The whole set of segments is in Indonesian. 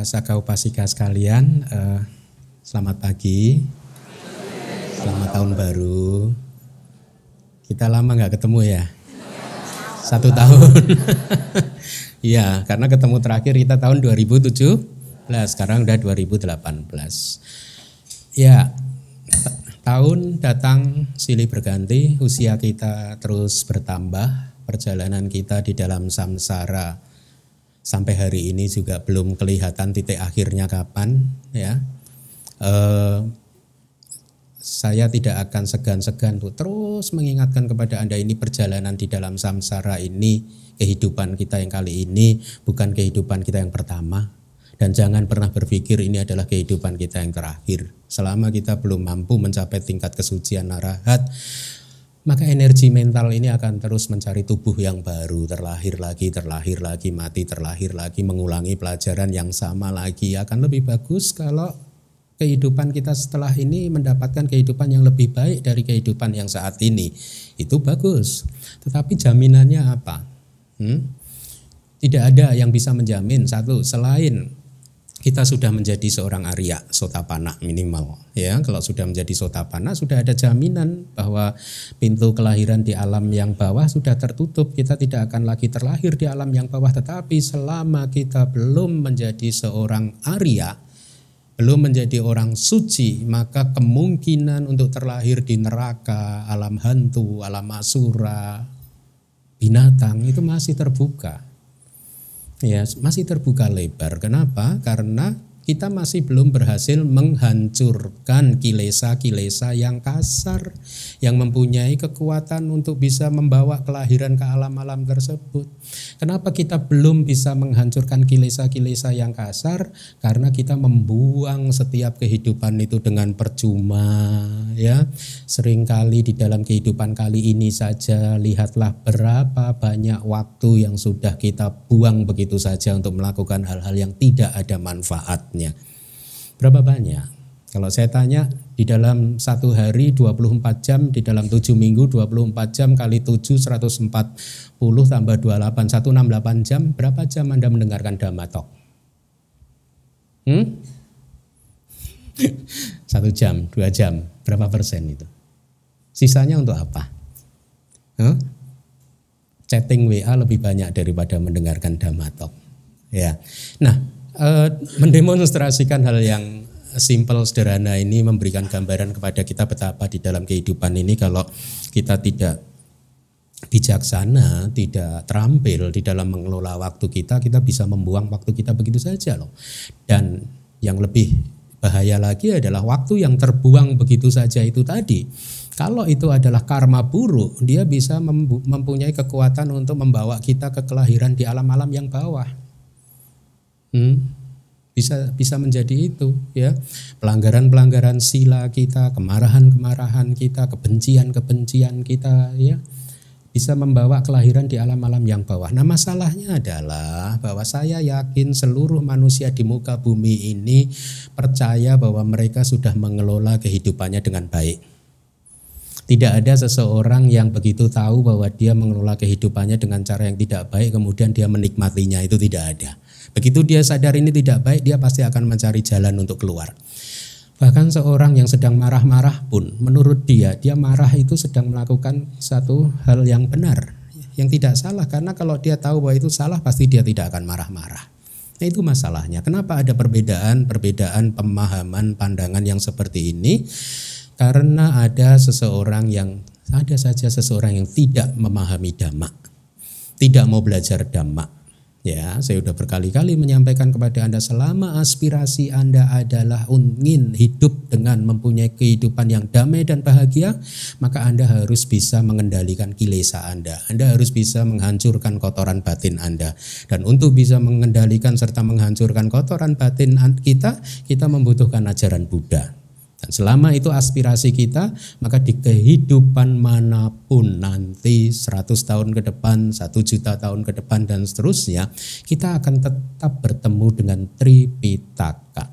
Upasaka Upasika sekalian, selamat pagi, selamat tahun baru. Kita lama nggak ketemu ya, 1 tahun. Iya, karena ketemu terakhir kita tahun 2017, sekarang udah 2018. Ya, tahun datang silih berganti, usia kita terus bertambah, perjalanan kita di dalam samsara sampai hari ini juga belum kelihatan titik akhirnya kapan, ya. Saya tidak akan segan-segan untuk terus mengingatkan kepada Anda, ini perjalanan di dalam samsara ini, kehidupan kita yang kali ini bukan kehidupan kita yang pertama, dan jangan pernah berpikir ini adalah kehidupan kita yang terakhir. Selama kita belum mampu mencapai tingkat kesucian arahat, maka energi mental ini akan terus mencari tubuh yang baru, terlahir lagi, mati, terlahir lagi, mengulangi pelajaran yang sama lagi. Akan lebih bagus kalau kehidupan kita setelah ini mendapatkan kehidupan yang lebih baik dari kehidupan yang saat ini. Itu bagus. Tetapi jaminannya apa? Tidak ada yang bisa menjamin, satu, selain kita sudah menjadi seorang Arya Sotapanna minimal, ya. Kalau sudah menjadi Sotapanna sudah ada jaminan bahwa pintu kelahiran di alam yang bawah sudah tertutup. Kita tidak akan lagi terlahir di alam yang bawah. Tetapi selama kita belum menjadi seorang Arya, belum menjadi orang suci, maka kemungkinan untuk terlahir di neraka, alam hantu, alam asura, binatang itu masih terbuka. Ya, masih terbuka lebar. Kenapa? Karena kita masih belum berhasil menghancurkan kilesa-kilesa yang kasar, yang mempunyai kekuatan untuk bisa membawa kelahiran ke alam-alam tersebut. Kenapa kita belum bisa menghancurkan kilesa-kilesa yang kasar? Karena kita membuang setiap kehidupan itu dengan percuma, ya. Seringkali di dalam kehidupan kali ini saja, lihatlah berapa banyak waktu yang sudah kita buang begitu saja untuk melakukan hal-hal yang tidak ada manfaatnya. Berapa banyak? Kalau saya tanya, di dalam 1 hari 24 jam, di dalam 7 minggu 24 jam kali 7 140 tambah 28 168 jam, berapa jam Anda mendengarkan Dhamma Talk? 1 jam, 2 jam, berapa persen itu? Sisanya untuk apa? Chatting WA lebih banyak daripada mendengarkan Dhamma Talk. Ya. Nah, mendemonstrasikan hal yang simpel sederhana ini memberikan gambaran kepada kita betapa di dalam kehidupan ini kalau kita tidak bijaksana, tidak terampil di dalam mengelola waktu kita bisa membuang waktu kita begitu saja loh. Dan yang lebih bahaya lagi adalah waktu yang terbuang begitu saja itu tadi. Kalau itu adalah karma buruk, dia bisa mempunyai kekuatan untuk membawa kita ke kelahiran di alam-alam yang bawah. Bisa menjadi itu, ya. Pelanggaran sila kita, kemarahan kita, kebencian kita, ya, bisa membawa kelahiran di alam-alam yang bawah. Nah, masalahnya adalah bahwa saya yakin seluruh manusia di muka bumi ini percaya bahwa mereka sudah mengelola kehidupannya dengan baik. Tidak ada seseorang yang begitu tahu bahwa dia mengelola kehidupannya dengan cara yang tidak baik kemudian dia menikmatinya, itu tidak ada. Begitu dia sadar ini tidak baik, dia pasti akan mencari jalan untuk keluar. Bahkan seorang yang sedang marah-marah pun, menurut dia marah itu sedang melakukan satu hal yang benar, yang tidak salah. Karena kalau dia tahu bahwa itu salah, pasti dia tidak akan marah-marah. Nah, itu masalahnya. Kenapa ada perbedaan pemahaman, pandangan yang seperti ini? Karena ada saja seseorang yang tidak memahami Dhamma, tidak mau belajar Dhamma. Ya, saya sudah berkali-kali menyampaikan kepada Anda, selama aspirasi Anda adalah ingin hidup dengan mempunyai kehidupan yang damai dan bahagia, maka Anda harus bisa mengendalikan kilesa Anda. Anda harus bisa menghancurkan kotoran batin Anda. Dan untuk bisa mengendalikan serta menghancurkan kotoran batin kita membutuhkan ajaran Buddha. Dan selama itu aspirasi kita, maka di kehidupan manapun nanti 100 tahun ke depan, 1 juta tahun ke depan dan seterusnya, kita akan tetap bertemu dengan Tripitaka.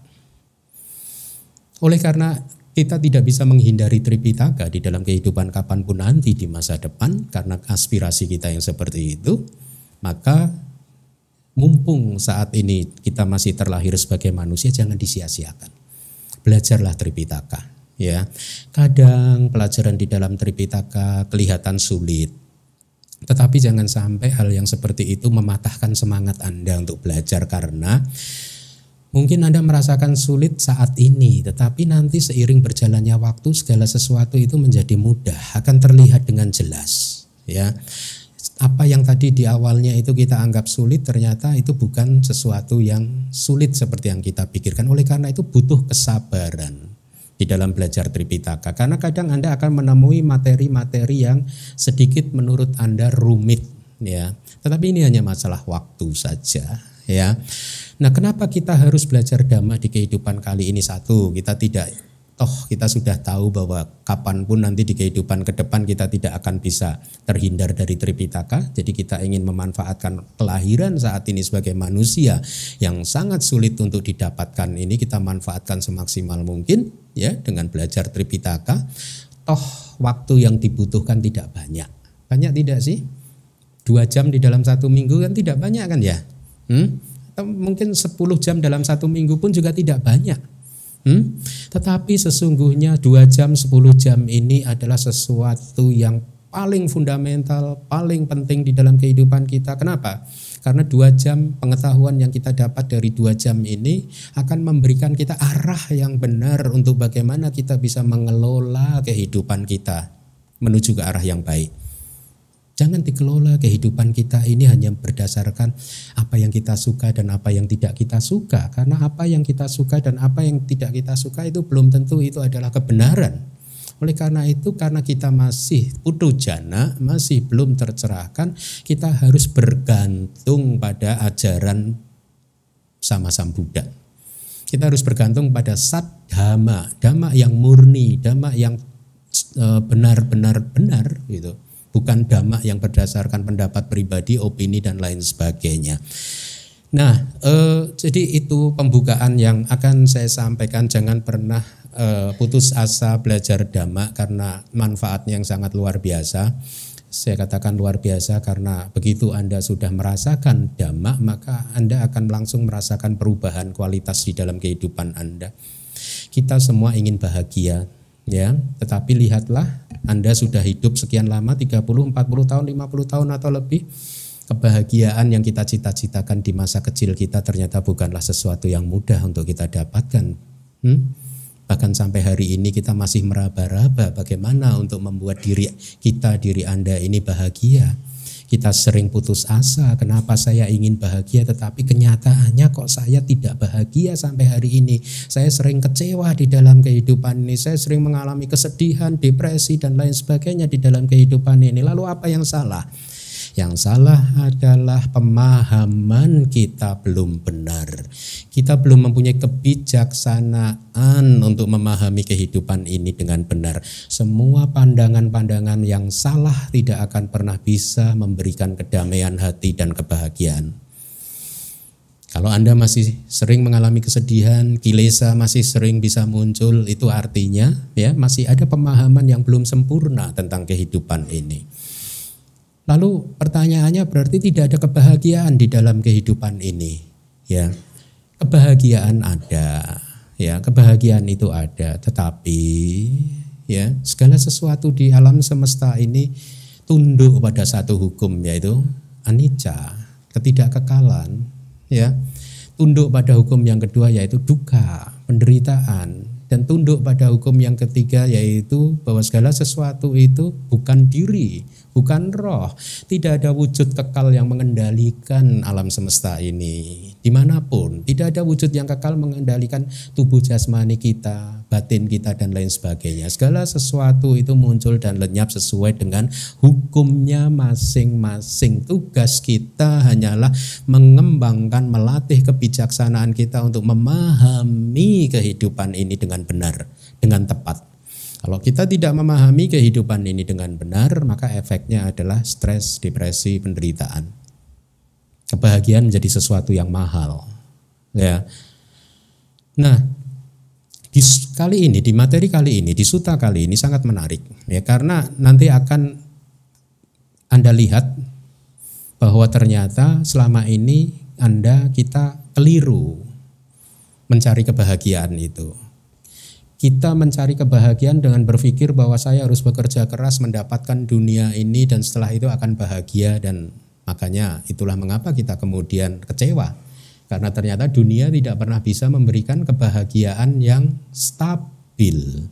Oleh karena kita tidak bisa menghindari Tripitaka di dalam kehidupan kapanpun nanti di masa depan, karena aspirasi kita yang seperti itu, maka mumpung saat ini kita masih terlahir sebagai manusia, jangan disia-siakan. Belajarlah Tripitaka, ya. Kadang pelajaran di dalam Tripitaka kelihatan sulit, tetapi jangan sampai hal yang seperti itu mematahkan semangat Anda untuk belajar, karena mungkin Anda merasakan sulit saat ini, tetapi nanti seiring berjalannya waktu segala sesuatu itu menjadi mudah, akan terlihat dengan jelas, ya. Apa yang tadi di awalnya itu kita anggap sulit, ternyata itu bukan sesuatu yang sulit seperti yang kita pikirkan. Oleh karena itu butuh kesabaran di dalam belajar Tripitaka, karena kadang Anda akan menemui materi-materi yang sedikit menurut Anda rumit, ya. Tetapi ini hanya masalah waktu saja, ya. Nah, kenapa kita harus belajar Dhamma di kehidupan kali ini? Satu, kita sudah tahu bahwa kapanpun nanti di kehidupan ke depan kita tidak akan bisa terhindar dari Tripitaka. Jadi kita ingin memanfaatkan kelahiran saat ini sebagai manusia yang sangat sulit untuk didapatkan ini, kita manfaatkan semaksimal mungkin, ya, dengan belajar Tripitaka. Toh waktu yang dibutuhkan tidak banyak. Banyak tidak sih? 2 jam di dalam 1 minggu kan tidak banyak kan ya? Atau mungkin 10 jam dalam 1 minggu pun juga tidak banyak. Tetapi sesungguhnya 2 jam, 10 jam ini adalah sesuatu yang paling fundamental, paling penting di dalam kehidupan kita. Kenapa? Karena 2 jam pengetahuan yang kita dapat dari 2 jam ini akan memberikan kita arah yang benar untuk bagaimana kita bisa mengelola kehidupan kita menuju ke arah yang baik. Jangan dikelola kehidupan kita ini hanya berdasarkan apa yang kita suka dan apa yang tidak kita suka. Karena apa yang kita suka dan apa yang tidak kita suka itu belum tentu itu adalah kebenaran. Oleh karena itu, karena kita masih putu jana, masih belum tercerahkan, kita harus bergantung pada ajaran Sama Sambuddha. Kita harus bergantung pada Sat Dhamma, Dhamma yang murni, Dhamma yang benar-benar benar gitu. Bukan dhamma yang berdasarkan pendapat pribadi, opini dan lain sebagainya. Nah, jadi itu pembukaan yang akan saya sampaikan. Jangan pernah putus asa belajar dhamma karena manfaatnya yang sangat luar biasa. Saya katakan luar biasa karena begitu Anda sudah merasakan dhamma, maka Anda akan langsung merasakan perubahan kualitas di dalam kehidupan Anda. Kita semua ingin bahagia, ya, tetapi lihatlah Anda sudah hidup sekian lama, 30, 40 tahun, 50 tahun atau lebih. Kebahagiaan yang kita cita-citakan di masa kecil kita ternyata bukanlah sesuatu yang mudah untuk kita dapatkan. Bahkan sampai hari ini kita masih meraba-raba bagaimana untuk membuat diri Anda ini bahagia. Kita sering putus asa, kenapa saya ingin bahagia tetapi kenyataannya kok saya tidak bahagia sampai hari ini. Saya sering kecewa di dalam kehidupan ini, saya sering mengalami kesedihan, depresi dan lain sebagainya di dalam kehidupan ini. Lalu apa yang salah? Yang salah adalah pemahaman kita belum benar. Kita belum mempunyai kebijaksanaan untuk memahami kehidupan ini dengan benar. Semua pandangan-pandangan yang salah tidak akan pernah bisa memberikan kedamaian hati dan kebahagiaan. Kalau Anda masih sering mengalami kesedihan, kilesa masih sering bisa muncul, itu artinya ya masih ada pemahaman yang belum sempurna tentang kehidupan ini. Lalu pertanyaannya berarti tidak ada kebahagiaan di dalam kehidupan ini, ya. Kebahagiaan ada, ya, kebahagiaan itu ada, tetapi ya segala sesuatu di alam semesta ini tunduk pada satu hukum, yaitu anicca, ketidakkekalan, ya. Tunduk pada hukum yang kedua yaitu dukkha, penderitaan, dan tunduk pada hukum yang ketiga yaitu bahwa segala sesuatu itu bukan diri, bukan roh. Tidak ada wujud kekal yang mengendalikan alam semesta ini. Dimanapun, tidak ada wujud yang kekal mengendalikan tubuh jasmani kita, batin kita dan lain sebagainya. Segala sesuatu itu muncul dan lenyap sesuai dengan hukumnya masing-masing. Tugas kita hanyalah mengembangkan, melatih kebijaksanaan kita untuk memahami kehidupan ini dengan benar, dengan tepat. Kalau kita tidak memahami kehidupan ini dengan benar, maka efeknya adalah stres, depresi, penderitaan. Kebahagiaan menjadi sesuatu yang mahal. Ya. Nah, di materi kali ini, di sutta kali ini sangat menarik. Ya, karena nanti akan Anda lihat bahwa ternyata selama ini Anda, kita keliru mencari kebahagiaan itu. Kita mencari kebahagiaan dengan berpikir bahwa saya harus bekerja keras mendapatkan dunia ini dan setelah itu akan bahagia, dan makanya itulah mengapa kita kemudian kecewa. Karena ternyata dunia tidak pernah bisa memberikan kebahagiaan yang stabil.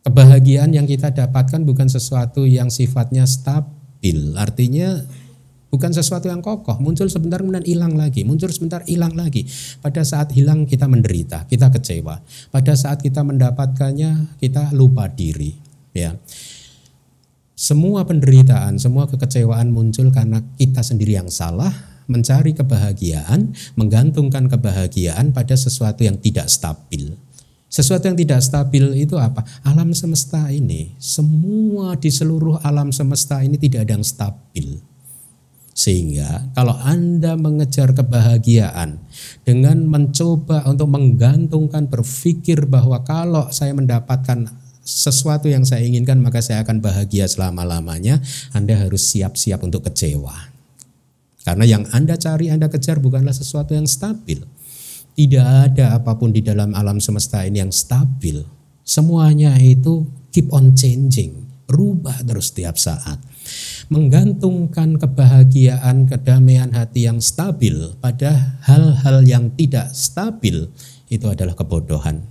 Kebahagiaan yang kita dapatkan bukan sesuatu yang sifatnya stabil, artinya bukan sesuatu yang kokoh, muncul sebentar kemudian hilang lagi, muncul sebentar hilang lagi. Pada saat hilang kita menderita, kita kecewa. Pada saat kita mendapatkannya kita lupa diri. Ya, semua penderitaan, semua kekecewaan muncul karena kita sendiri yang salah mencari kebahagiaan, menggantungkan kebahagiaan pada sesuatu yang tidak stabil. Sesuatu yang tidak stabil itu apa? Alam semesta ini, semua di seluruh alam semesta ini tidak ada yang stabil. Sehingga kalau Anda mengejar kebahagiaan dengan mencoba untuk menggantungkan, berpikir bahwa kalau saya mendapatkan sesuatu yang saya inginkan maka saya akan bahagia selama-lamanya, Anda harus siap-siap untuk kecewa. Karena yang Anda cari, Anda kejar bukanlah sesuatu yang stabil. Tidak ada apapun di dalam alam semesta ini yang stabil. Semuanya itu keep on changing, berubah terus setiap saat. Menggantungkan kebahagiaan, kedamaian hati yang stabil pada hal-hal yang tidak stabil itu adalah kebodohan.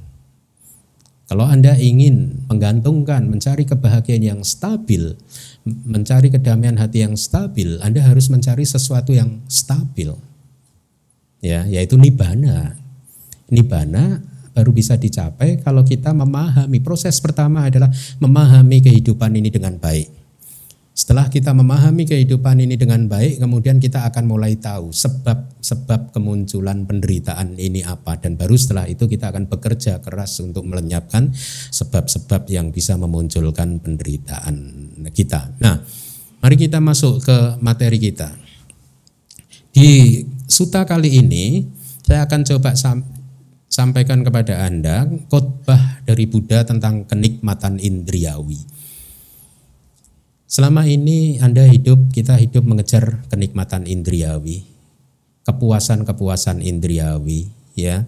Kalau Anda ingin menggantungkan, mencari kebahagiaan yang stabil, mencari kedamaian hati yang stabil, Anda harus mencari sesuatu yang stabil. Ya, yaitu nibbana. Nibbana baru bisa dicapai kalau kita memahami. Proses pertama adalah memahami kehidupan ini dengan baik. Setelah kita memahami kehidupan ini dengan baik, kemudian kita akan mulai tahu sebab kemunculan penderitaan ini apa, dan baru setelah itu kita akan bekerja keras untuk melenyapkan sebab-sebab yang bisa memunculkan penderitaan kita. Nah, mari kita masuk ke materi kita. Di sutta kali ini saya akan coba sampaikan kepada Anda khotbah dari Buddha tentang kenikmatan indriawi. Selama ini kita hidup mengejar kenikmatan indriawi, kepuasan-kepuasan indriawi, ya.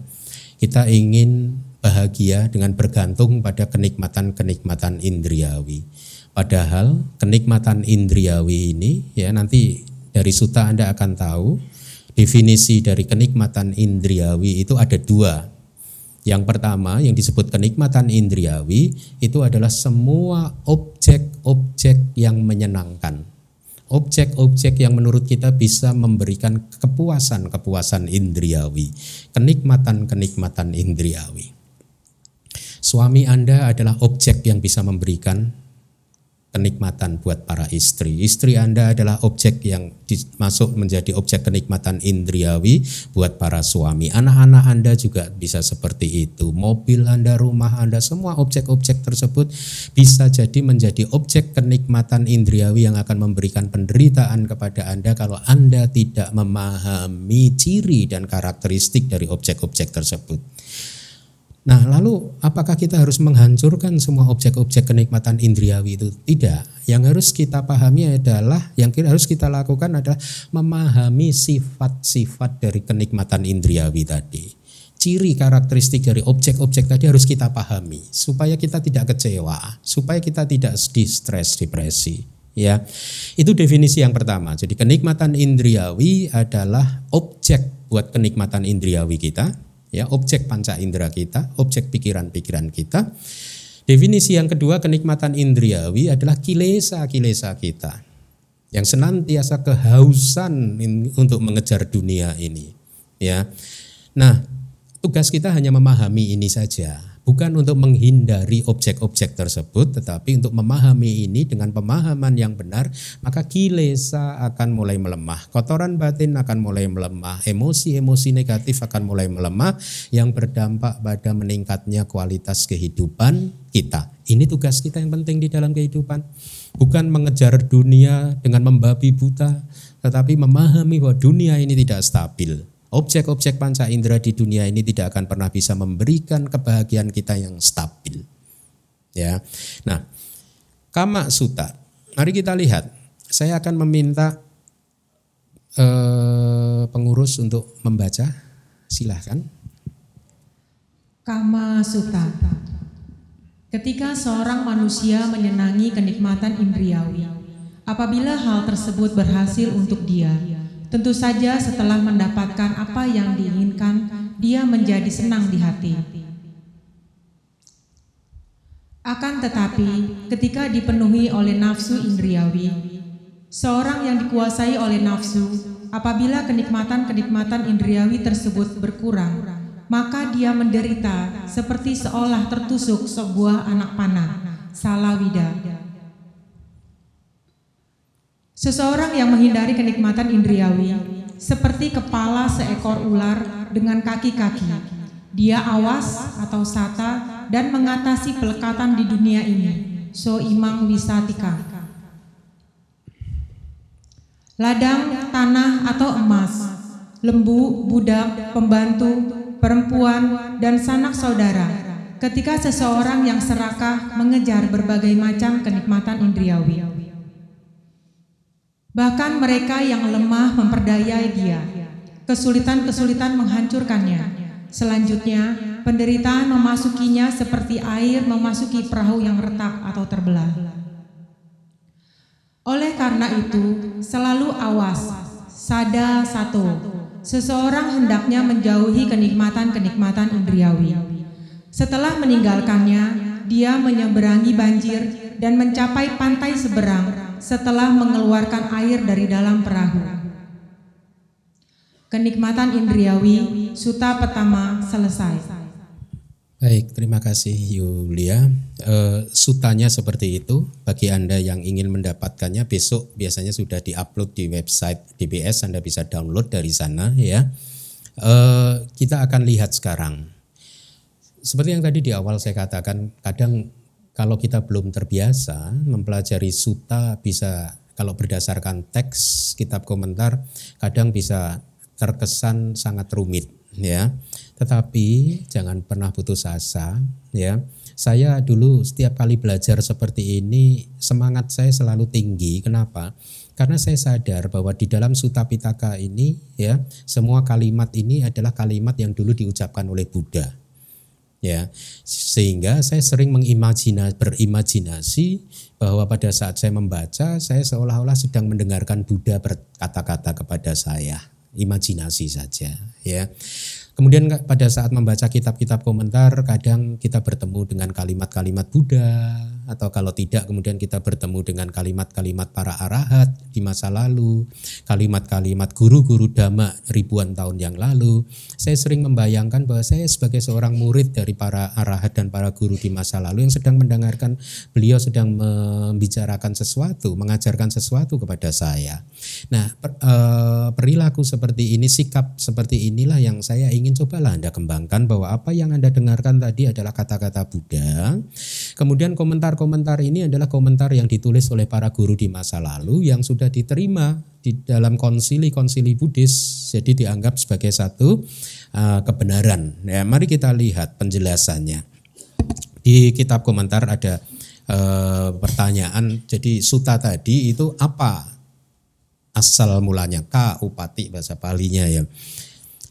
Kita ingin bahagia dengan bergantung pada kenikmatan-kenikmatan indriawi. Padahal kenikmatan indriawi ini, ya, nanti dari sutta Anda akan tahu definisi dari kenikmatan indriawi itu ada dua. Yang pertama yang disebut kenikmatan indriawi itu adalah semua objek-objek yang menyenangkan. Objek-objek yang menurut kita bisa memberikan kepuasan-kepuasan indriawi, kenikmatan-kenikmatan indriawi. Suami Anda adalah objek yang bisa memberikan kenikmatan buat para istri. Istri Anda adalah objek yang masuk menjadi objek kenikmatan indriawi buat para suami. Anak-anak Anda juga bisa seperti itu. Mobil Anda, rumah Anda, semua objek-objek tersebut bisa jadi menjadi objek kenikmatan indriawi yang akan memberikan penderitaan kepada Anda kalau Anda tidak memahami ciri dan karakteristik dari objek-objek tersebut. Nah, lalu apakah kita harus menghancurkan semua objek-objek kenikmatan indriawi itu? Tidak. Yang harus kita pahami adalah, yang harus kita lakukan adalah memahami sifat-sifat dari kenikmatan indriawi tadi. Ciri karakteristik dari objek-objek tadi harus kita pahami supaya kita tidak kecewa, supaya kita tidak sedih, stres, depresi. Ya, itu definisi yang pertama. Jadi kenikmatan indriawi adalah objek buat kenikmatan indriawi kita. Ya, objek panca indera kita, objek pikiran-pikiran kita. Definisi yang kedua, kenikmatan indriawi adalah kilesa-kilesa kita yang senantiasa kehausan untuk mengejar dunia ini. Ya, nah tugas kita hanya memahami ini saja, bukan untuk menghindari objek-objek tersebut, tetapi untuk memahami ini dengan pemahaman yang benar, maka kilesa akan mulai melemah, kotoran batin akan mulai melemah, emosi-emosi negatif akan mulai melemah, yang berdampak pada meningkatnya kualitas kehidupan kita. Ini tugas kita yang penting di dalam kehidupan, bukan mengejar dunia dengan membabi buta, tetapi memahami bahwa dunia ini tidak stabil. Objek-objek panca indera di dunia ini tidak akan pernah bisa memberikan kebahagiaan kita yang stabil. Ya. Nah, Kama Sutta. Mari kita lihat. Saya akan meminta pengurus untuk membaca, silahkan. Kama Sutta. Ketika seorang manusia menyenangi kenikmatan indriawi, apabila hal tersebut berhasil untuk dia, tentu saja setelah mendapatkan apa yang diinginkan, dia menjadi senang di hati. Akan tetapi, ketika dipenuhi oleh nafsu indriawi, seorang yang dikuasai oleh nafsu, apabila kenikmatan-kenikmatan indriawi tersebut berkurang, maka dia menderita seperti seolah tertusuk sebuah anak panah, salawida. Seseorang yang menghindari kenikmatan indriawi, seperti kepala seekor ular dengan kaki-kaki. Dia awas atau sata dan mengatasi pelekatan di dunia ini. So imang wisatika. Ladang, tanah atau emas, lembu, budak, pembantu, perempuan, dan sanak saudara. Ketika seseorang yang serakah mengejar berbagai macam kenikmatan indriawi. Bahkan mereka yang lemah memperdayai dia. Kesulitan-kesulitan menghancurkannya. Selanjutnya, penderitaan memasukinya seperti air memasuki perahu yang retak atau terbelah. Oleh karena itu, selalu awas, sada sato. Seseorang hendaknya menjauhi kenikmatan-kenikmatan indriawi. Setelah meninggalkannya, dia menyeberangi banjir dan mencapai pantai seberang setelah mengeluarkan air dari dalam perahu. Kenikmatan indriawi, Sutta pertama selesai. Baik, terima kasih Yulia. Sutanya seperti itu. Bagi Anda yang ingin mendapatkannya, besok biasanya sudah diupload di website DBS. Anda bisa download dari sana ya. Kita akan lihat sekarang. Seperti yang tadi di awal saya katakan, kadang kalau kita belum terbiasa mempelajari sutta, bisa kalau berdasarkan teks kitab komentar kadang bisa terkesan sangat rumit ya. Tetapi jangan pernah putus asa ya. Saya dulu setiap kali belajar seperti ini semangat saya selalu tinggi. Kenapa? Karena saya sadar bahwa di dalam Sutta Pitaka ini ya, semua kalimat ini adalah kalimat yang dulu diucapkan oleh Buddha. Ya, sehingga saya sering berimajinasi bahwa pada saat saya membaca, saya seolah-olah sedang mendengarkan Buddha berkata-kata kepada saya. Imajinasi saja ya. Kemudian pada saat membaca kitab-kitab komentar, kadang kita bertemu dengan kalimat-kalimat Buddha, atau kalau tidak kemudian kita bertemu dengan kalimat-kalimat para arahat di masa lalu, kalimat-kalimat guru-guru Dhamma ribuan tahun yang lalu. Saya sering membayangkan bahwa saya sebagai seorang murid dari para arahat dan para guru di masa lalu yang sedang mendengarkan beliau sedang membicarakan sesuatu, mengajarkan sesuatu kepada saya. Nah, perilaku seperti ini, sikap seperti inilah yang saya ingin cobalah Anda kembangkan, bahwa apa yang Anda dengarkan tadi adalah kata-kata Buddha. Kemudian komentar-komentar ini adalah komentar yang ditulis oleh para guru di masa lalu yang sudah diterima di dalam konsili-konsili Buddhis, jadi dianggap sebagai satu kebenaran. Ya, mari kita lihat penjelasannya. Di kitab komentar ada pertanyaan, jadi sutta tadi itu apa asal mulanya? Ka upati bahasa Palinya ya.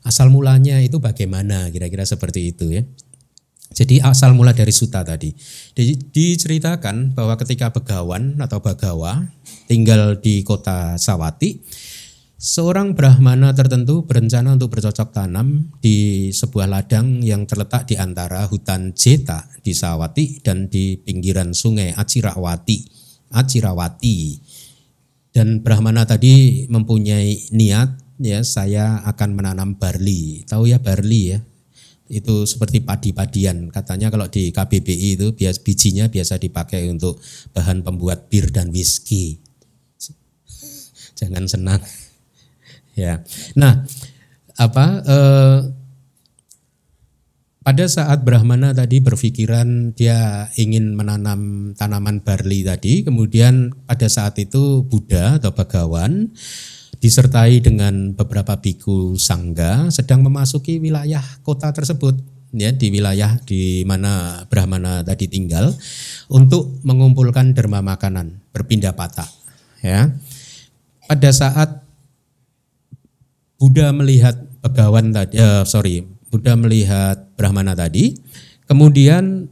Asal mulanya itu bagaimana, kira-kira seperti itu ya. Jadi asal mula dari sutta tadi diceritakan bahwa ketika Begawan atau Bagawa tinggal di kota Sawati, seorang Brahmana tertentu berencana untuk bercocok tanam di sebuah ladang yang terletak di antara hutan Jeta di Sawati dan di pinggiran sungai Acirawati. Dan Brahmana tadi mempunyai niat, ya, saya akan menanam barley. Tahu ya barley ya? Itu seperti padi-padian. Katanya kalau di KBBI itu bijinya biasa dipakai untuk bahan pembuat bir dan whisky. Jangan senang. Ya. Nah, pada saat Brahmana tadi berpikiran dia ingin menanam tanaman barley tadi, kemudian pada saat itu Buddha atau Bagawan disertai dengan beberapa biku sangga sedang memasuki wilayah kota tersebut, ya, di wilayah di mana Brahmana tadi tinggal, untuk mengumpulkan derma makanan, berpindah patah. Ya. Pada saat Buddha melihat Begawan tadi, Buddha melihat Brahmana tadi, kemudian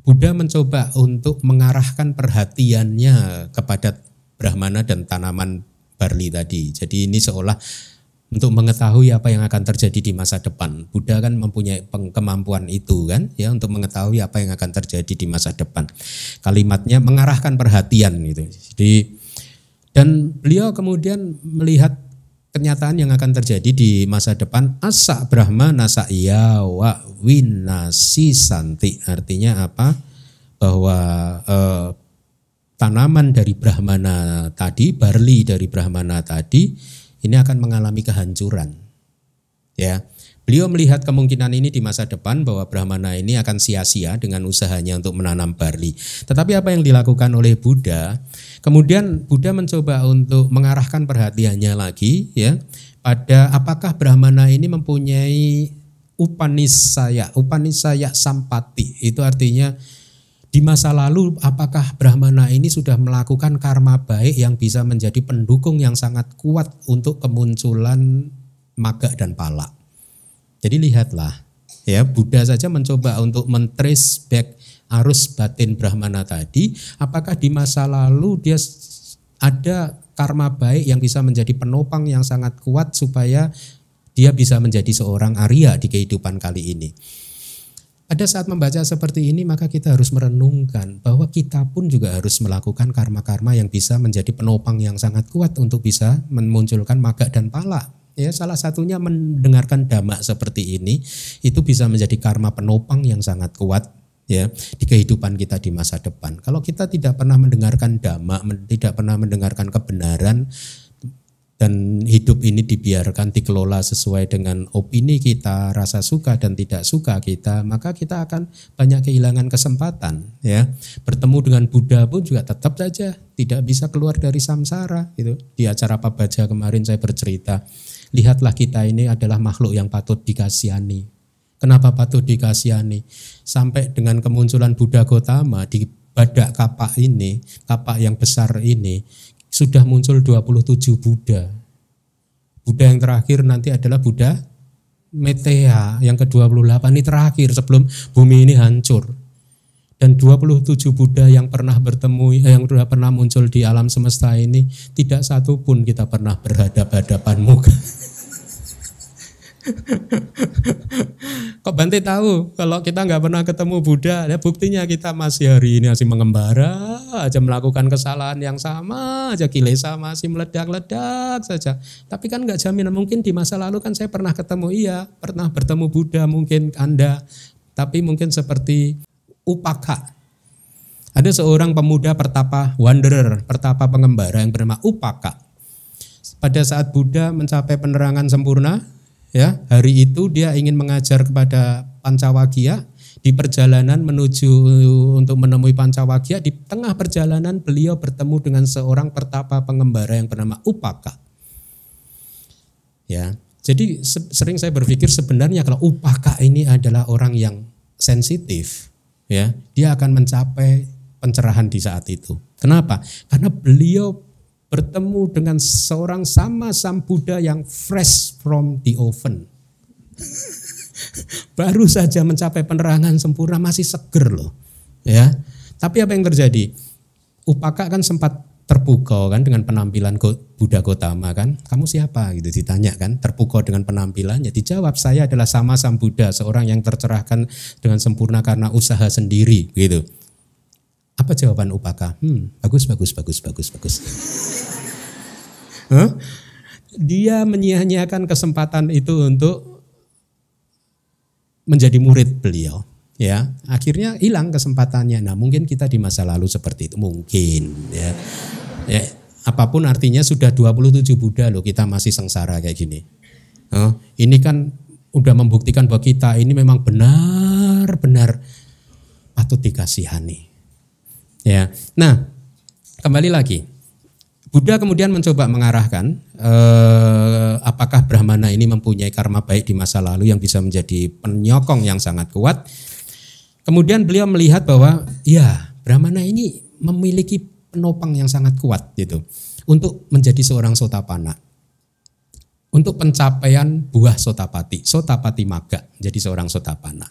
Buddha mencoba untuk mengarahkan perhatiannya kepada Brahmana dan tanaman barli tadi. Jadi ini seolah untuk mengetahui apa yang akan terjadi di masa depan. Buddha kan mempunyai kemampuan itu kan, ya, untuk mengetahui apa yang akan terjadi di masa depan. Kalimatnya mengarahkan perhatian gitu. Jadi dan beliau kemudian melihat kenyataan yang akan terjadi di masa depan. Asa Brahmana saya wa winasi santi. Artinya apa? Bahwa tanaman dari Brahmana tadi, barli dari Brahmana tadi, ini akan mengalami kehancuran. Ya, beliau melihat kemungkinan ini di masa depan bahwa Brahmana ini akan sia-sia dengan usahanya untuk menanam barli. Tetapi apa yang dilakukan oleh Buddha? Kemudian Buddha mencoba untuk mengarahkan perhatiannya lagi, ya, pada apakah Brahmana ini mempunyai upanisaya sampati. Itu artinya di masa lalu apakah Brahmana ini sudah melakukan karma baik yang bisa menjadi pendukung yang sangat kuat untuk kemunculan maga dan pala. Jadi lihatlah, ya, Buddha saja mencoba untuk men-trace back arus batin Brahmana tadi, apakah di masa lalu dia ada karma baik yang bisa menjadi penopang yang sangat kuat supaya dia bisa menjadi seorang Arya di kehidupan kali ini. Pada saat membaca seperti ini maka kita harus merenungkan bahwa kita pun juga harus melakukan karma-karma yang bisa menjadi penopang yang sangat kuat untuk bisa memunculkan maga dan pala. Ya, salah satunya mendengarkan dhamma seperti ini itu bisa menjadi karma penopang yang sangat kuat, ya, di kehidupan kita di masa depan. Kalau kita tidak pernah mendengarkan dhamma, tidak pernah mendengarkan kebenaran, dan hidup ini dibiarkan dikelola sesuai dengan opini kita, rasa suka dan tidak suka kita, maka kita akan banyak kehilangan kesempatan, ya. Bertemu dengan Buddha pun juga tetap saja tidak bisa keluar dari samsara gitu. Di acara Pabaja kemarin saya bercerita, lihatlah kita ini adalah makhluk yang patut dikasihani. Kenapa patut dikasihani? Sampai dengan kemunculan Buddha Gautama di badak kapak ini, kapak yang besar ini, sudah muncul 27 Buddha. Buddha yang terakhir nanti adalah Buddha Meteha yang ke-28, ini terakhir sebelum bumi ini hancur. Dan 27 Buddha yang pernah bertemu, yang sudah pernah muncul di alam semesta ini, tidak satu pun kita pernah berhadap-hadapan muka. Kok Bante tahu kalau kita nggak pernah ketemu Buddha? Ya, buktinya kita masih hari ini masih mengembara aja, melakukan kesalahan yang sama aja, kilesa masih meledak-ledak saja. Tapi kan nggak jaminan, mungkin di masa lalu kan saya pernah ketemu, iya, pernah bertemu Buddha mungkin Anda, tapi mungkin seperti Upaka. Ada seorang pemuda pertapa, wanderer, pertapa pengembara yang bernama Upaka. Pada saat Buddha mencapai penerangan sempurna, ya, hari itu dia ingin mengajar kepada Pancawagya. Di perjalanan menuju untuk menemui Pancawagya, di tengah perjalanan beliau bertemu dengan seorang pertapa pengembara yang bernama Upaka. Ya, jadi sering saya berpikir sebenarnya kalau Upaka ini adalah orang yang sensitif, ya, dia akan mencapai pencerahan di saat itu. Kenapa? Karena beliau bertemu dengan seorang sama Sambuddha yang fresh from the oven. Baru saja mencapai penerangan sempurna, masih seger loh. Ya. Tapi apa yang terjadi? Upaka kan sempat terpukau kan dengan penampilan Buddha Gautama kan. Kamu siapa gitu ditanya kan, terpukau dengan penampilannya. Dijawab, saya adalah sama Sambuddha, seorang yang tercerahkan dengan sempurna karena usaha sendiri gitu. Apa jawaban Upaka? Bagus. Dia menyia-nyiakan kesempatan itu untuk menjadi murid beliau. Ya, akhirnya hilang kesempatannya. Nah, mungkin kita di masa lalu seperti itu mungkin. Ya, apapun artinya sudah 27 Buddha loh, kita masih sengsara kayak gini. Ini kan udah membuktikan bahwa kita ini memang benar-benar patut dikasihani. Ya, nah kembali lagi, Buddha kemudian mencoba mengarahkan apakah Brahmana ini mempunyai karma baik di masa lalu yang bisa menjadi penyokong yang sangat kuat. Kemudian beliau melihat bahwa ya Brahmana ini memiliki penopang yang sangat kuat gitu untuk menjadi seorang Sotapanna. untuk pencapaian buah sotapati maga, jadi seorang sotapana.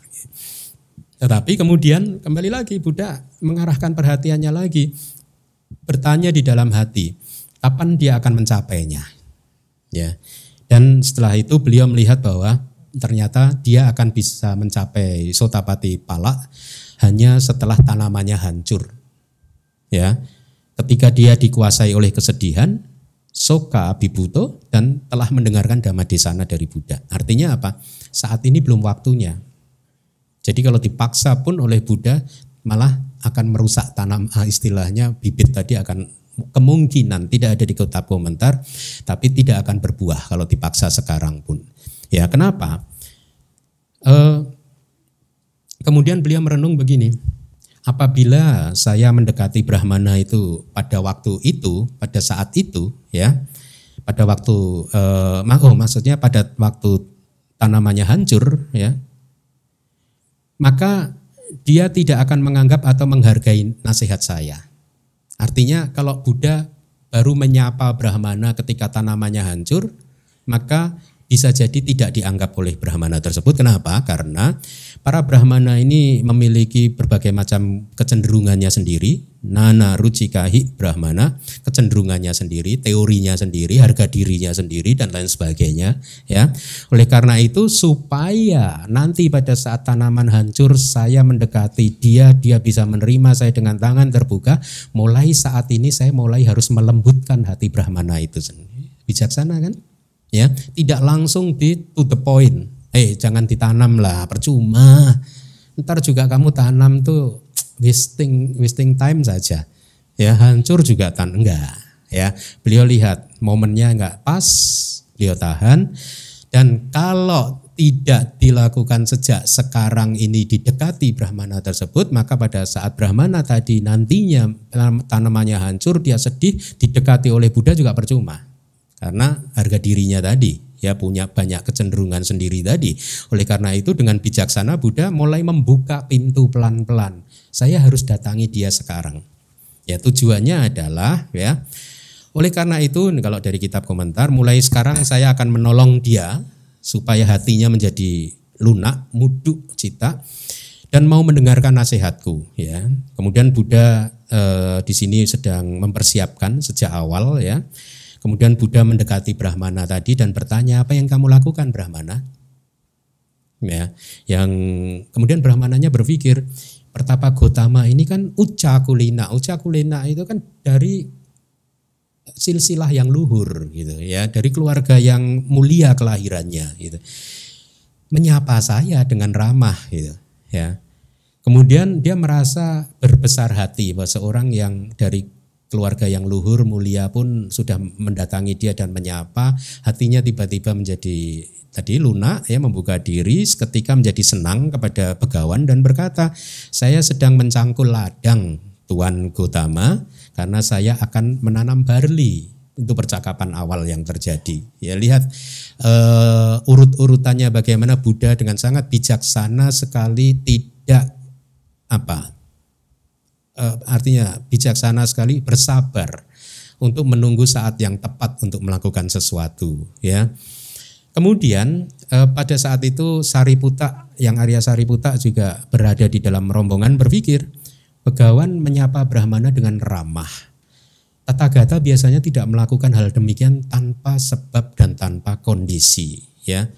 Tetapi kemudian kembali lagi Buddha mengarahkan perhatiannya lagi, bertanya di dalam hati, kapan dia akan mencapainya? Ya. Dan setelah itu beliau melihat bahwa ternyata dia akan bisa mencapai sotapati pala hanya setelah tanamannya hancur. Ya. Ketika dia dikuasai oleh kesedihan, soka abhibuto, dan telah mendengarkan Dhammadesana dari Buddha. Artinya apa? Saat ini belum waktunya. Jadi kalau dipaksa pun oleh Buddha malah akan merusak tanam, istilahnya bibit tadi akan kemungkinan tidak ada di kitab komentar, tapi tidak akan berbuah kalau dipaksa sekarang pun. Ya, kenapa? Kemudian beliau merenung begini, apabila saya mendekati Brahmana itu pada waktu itu, pada saat itu, ya, pada waktu, maksudnya pada waktu tanamannya hancur, ya, maka dia tidak akan menganggap atau menghargai nasihat saya. Artinya kalau Buddha baru menyapa Brahmana ketika tanamannya hancur, maka bisa jadi tidak dianggap oleh Brahmana tersebut. Kenapa? Karena para Brahmana ini memiliki berbagai macam kecenderungannya sendiri, nana rucikahi Brahmana, kecenderungannya sendiri, teorinya sendiri, harga dirinya sendiri, dan lain sebagainya. Ya, oleh karena itu supaya nanti pada saat tanaman hancur saya mendekati dia bisa menerima saya dengan tangan terbuka. Mulai saat ini saya mulai harus melembutkan hati Brahmana itu sendiri. Bijaksana kan? Ya, tidak langsung to the point. Jangan ditanam lah, percuma. Ntar juga kamu tanam tuh wasting time saja. Ya, hancur juga enggak. Ya, beliau lihat momennya enggak pas, beliau tahan. Dan kalau tidak dilakukan sejak sekarang ini didekati Brahmana tersebut, maka pada saat Brahmana tadi nantinya tanamannya hancur, dia sedih, didekati oleh Buddha juga percuma. Karena harga dirinya tadi, ya punya banyak kecenderungan sendiri tadi. Oleh karena itu dengan bijaksana Buddha mulai membuka pintu pelan-pelan. Saya harus datangi dia sekarang. Ya, tujuannya adalah, ya, oleh karena itu kalau dari kitab komentar, mulai sekarang saya akan menolong dia supaya hatinya menjadi lunak, muduk cita, dan mau mendengarkan nasihatku. Ya, kemudian Buddha di sini sedang mempersiapkan sejak awal, ya. Kemudian Buddha mendekati Brahmana tadi dan bertanya, apa yang kamu lakukan Brahmana? Ya, yang kemudian Brahmananya berpikir, Pertapa Gotama ini kan ucca kulina itu kan dari silsilah yang luhur gitu ya, dari keluarga yang mulia kelahirannya gitu. Menyapa saya dengan ramah gitu ya. Kemudian dia merasa berbesar hati bahwa seorang yang dari keluarga yang luhur mulia pun sudah mendatangi dia dan menyapa, hatinya tiba-tiba menjadi tadi lunak, ya, membuka diri, seketika menjadi senang kepada Begawan dan berkata, saya sedang mencangkul ladang Tuan Gotama karena saya akan menanam barley. Itu percakapan awal yang terjadi. Ya, lihat urut-urutannya bagaimana Buddha dengan sangat bijaksana sekali, tidak artinya bijaksana sekali, bersabar untuk menunggu saat yang tepat untuk melakukan sesuatu, ya. Kemudian pada saat itu Sariputta, yang Arya Sariputta juga berada di dalam rombongan, berpikir, Begawan menyapa Brahmana dengan ramah. Tathagata biasanya tidak melakukan hal demikian tanpa sebab dan tanpa kondisi, ya.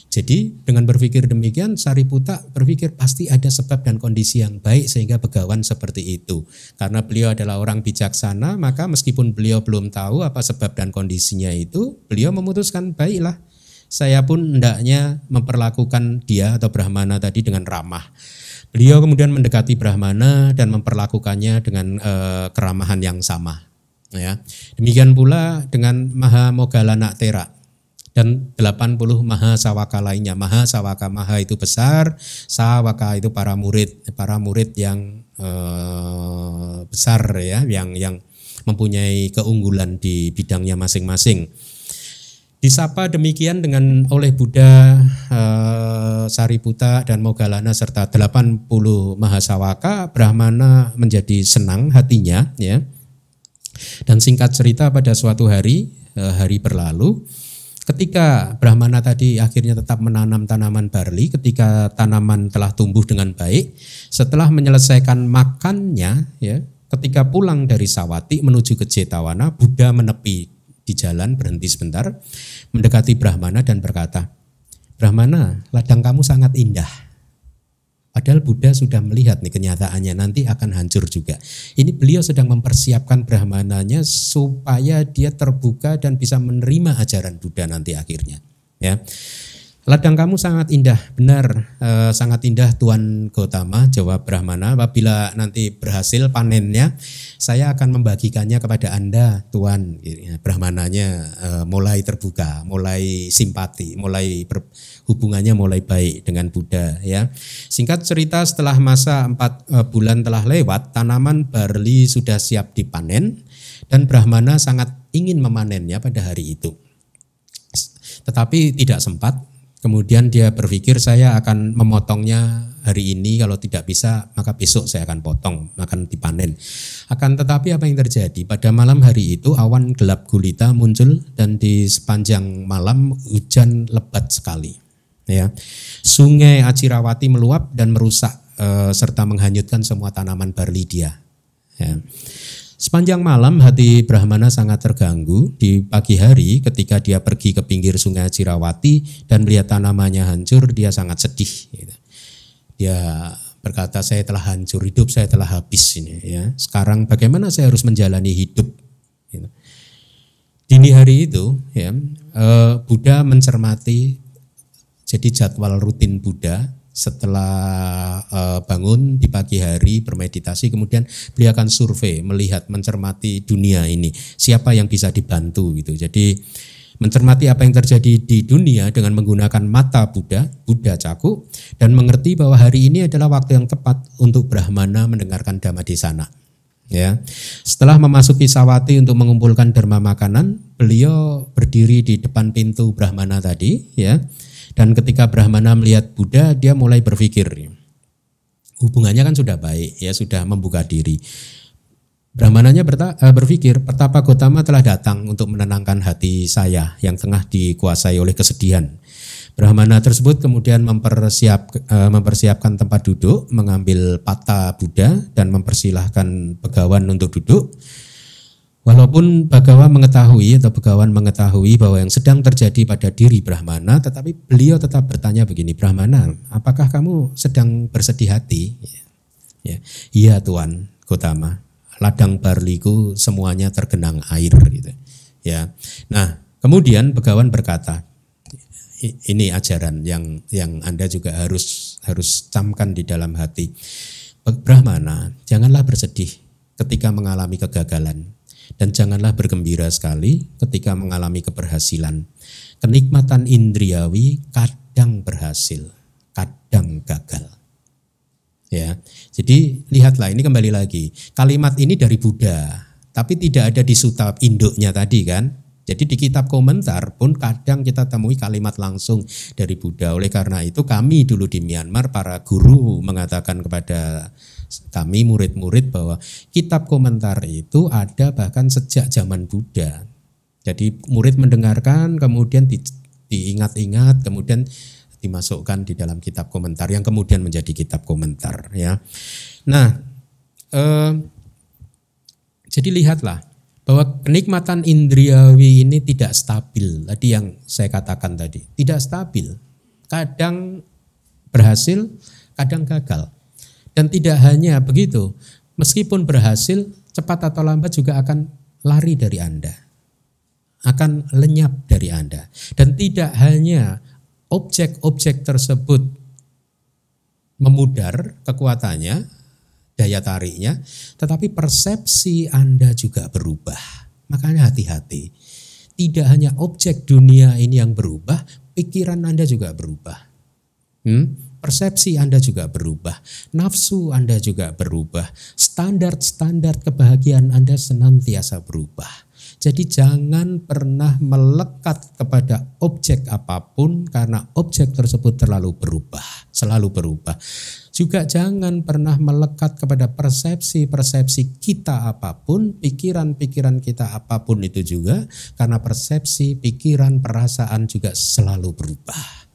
Jadi dengan berpikir demikian, Sariputta berpikir pasti ada sebab dan kondisi yang baik sehingga Begawan seperti itu. Karena beliau adalah orang bijaksana, maka meskipun beliau belum tahu apa sebab dan kondisinya itu, beliau memutuskan, baiklah, saya pun hendaknya memperlakukan dia atau Brahmana tadi dengan ramah. Beliau kemudian mendekati Brahmana dan memperlakukannya dengan keramahan yang sama. Ya. Demikian pula dengan Mahamoggallana Thera dan 80 Mahasawaka lainnya. Mahasawaka, Maha itu besar, Sawaka itu para murid yang besar, ya, yang mempunyai keunggulan di bidangnya masing-masing. Disapa demikian oleh Buddha, Sariputta dan Moggallana serta 80 Mahasawaka, Brahmana menjadi senang hatinya, ya. Dan singkat cerita pada suatu hari berlalu, Ketika Brahmana tadi akhirnya tetap menanam tanaman barli, ketika tanaman telah tumbuh dengan baik, setelah menyelesaikan makannya, ya, ketika pulang dari Sawati menuju ke Jetawana, Buddha menepi di jalan, berhenti sebentar, mendekati Brahmana dan berkata, Brahmana, ladang kamu sangat indah. Padahal Buddha sudah melihat nih kenyataannya nanti akan hancur juga. Ini beliau sedang mempersiapkan Brahmananya supaya dia terbuka dan bisa menerima ajaran Buddha nanti akhirnya. Ya, ladang kamu sangat indah, benar, sangat indah Tuan Gautama, jawab Brahmana. Apabila nanti berhasil panennya, saya akan membagikannya kepada Anda, Tuan. Brahmananya mulai terbuka, mulai simpati, hubungannya mulai baik dengan Buddha. Ya, singkat cerita, setelah masa 4 bulan telah lewat, tanaman barli sudah siap dipanen dan Brahmana sangat ingin memanennya pada hari itu, tetapi tidak sempat. Kemudian dia berpikir, saya akan memotongnya hari ini, kalau tidak bisa maka besok saya akan potong, akan dipanen. Akan tetapi apa yang terjadi? Pada malam hari itu awan gelap gulita muncul dan di sepanjang malam hujan lebat sekali. Ya, sungai Acirawati meluap dan merusak serta menghanyutkan semua tanaman barli dia. Ya. Sepanjang malam hati Brahmana sangat terganggu. Di pagi hari ketika dia pergi ke pinggir sungai Acirawati dan melihat tanamannya hancur, dia sangat sedih. Dia berkata, saya telah hancur, hidup saya telah habis ini. Ya. Sekarang bagaimana saya harus menjalani hidup? Dini hari itu, ya, Buddha mencermati. Jadi jadwal rutin Buddha setelah bangun di pagi hari bermeditasi, kemudian beliau akan survei, melihat, mencermati dunia ini, siapa yang bisa dibantu gitu. Jadi mencermati apa yang terjadi di dunia dengan menggunakan mata Buddha caku, dan mengerti bahwa hari ini adalah waktu yang tepat untuk Brahmana mendengarkan Dhammadesana. Ya, setelah memasuki Sawati untuk mengumpulkan derma makanan, beliau berdiri di depan pintu Brahmana tadi, ya. Dan ketika Brahmana melihat Buddha, dia mulai berpikir, hubungannya kan sudah baik, ya, sudah membuka diri. Brahmananya berpikir, Pertapa Gautama telah datang untuk menenangkan hati saya yang tengah dikuasai oleh kesedihan. Brahmana tersebut kemudian mempersiapkan tempat duduk, mengambil pata Buddha dan mempersilahkan Begawan untuk duduk. Walaupun Begawan mengetahui bahwa yang sedang terjadi pada diri Brahmana, tetapi beliau tetap bertanya begini, Brahmana, apakah kamu sedang bersedih hati? Ya, iya Tuan Gautama, ladang barliku semuanya tergenang air. Gitu. Ya, nah kemudian Begawan berkata, ini ajaran yang Anda juga harus camkan di dalam hati. Brahmana, janganlah bersedih ketika mengalami kegagalan. Dan janganlah bergembira sekali ketika mengalami keberhasilan. Kenikmatan indriawi kadang berhasil, kadang gagal. Ya, jadi lihatlah, ini kembali lagi. Kalimat ini dari Buddha, tapi tidak ada di sutta induknya tadi kan. Jadi di kitab komentar pun kadang kita temui kalimat langsung dari Buddha. Oleh karena itu kami dulu di Myanmar, para guru mengatakan kepada kami murid-murid bahwa kitab komentar itu ada bahkan sejak zaman Buddha. Jadi murid mendengarkan, kemudian diingat-ingat, kemudian dimasukkan di dalam kitab komentar yang kemudian menjadi kitab komentar. Ya. Nah, jadi lihatlah bahwa kenikmatan indriawi ini tidak stabil. Tadi yang saya katakan tadi, tidak stabil. Kadang berhasil, kadang gagal. Dan tidak hanya begitu, meskipun berhasil, cepat atau lambat juga akan lari dari Anda, akan lenyap dari Anda. Dan tidak hanya objek-objek tersebut memudar kekuatannya, daya tariknya, tetapi persepsi Anda juga berubah. Makanya hati-hati, tidak hanya objek dunia ini yang berubah, pikiran Anda juga berubah. Persepsi Anda juga berubah, nafsu Anda juga berubah, standar-standar kebahagiaan Anda senantiasa berubah. Jadi jangan pernah melekat kepada objek apapun karena objek tersebut selalu berubah. Juga jangan pernah melekat kepada persepsi-persepsi kita apapun, pikiran-pikiran kita apapun itu juga, karena persepsi, pikiran, perasaan juga selalu berubah.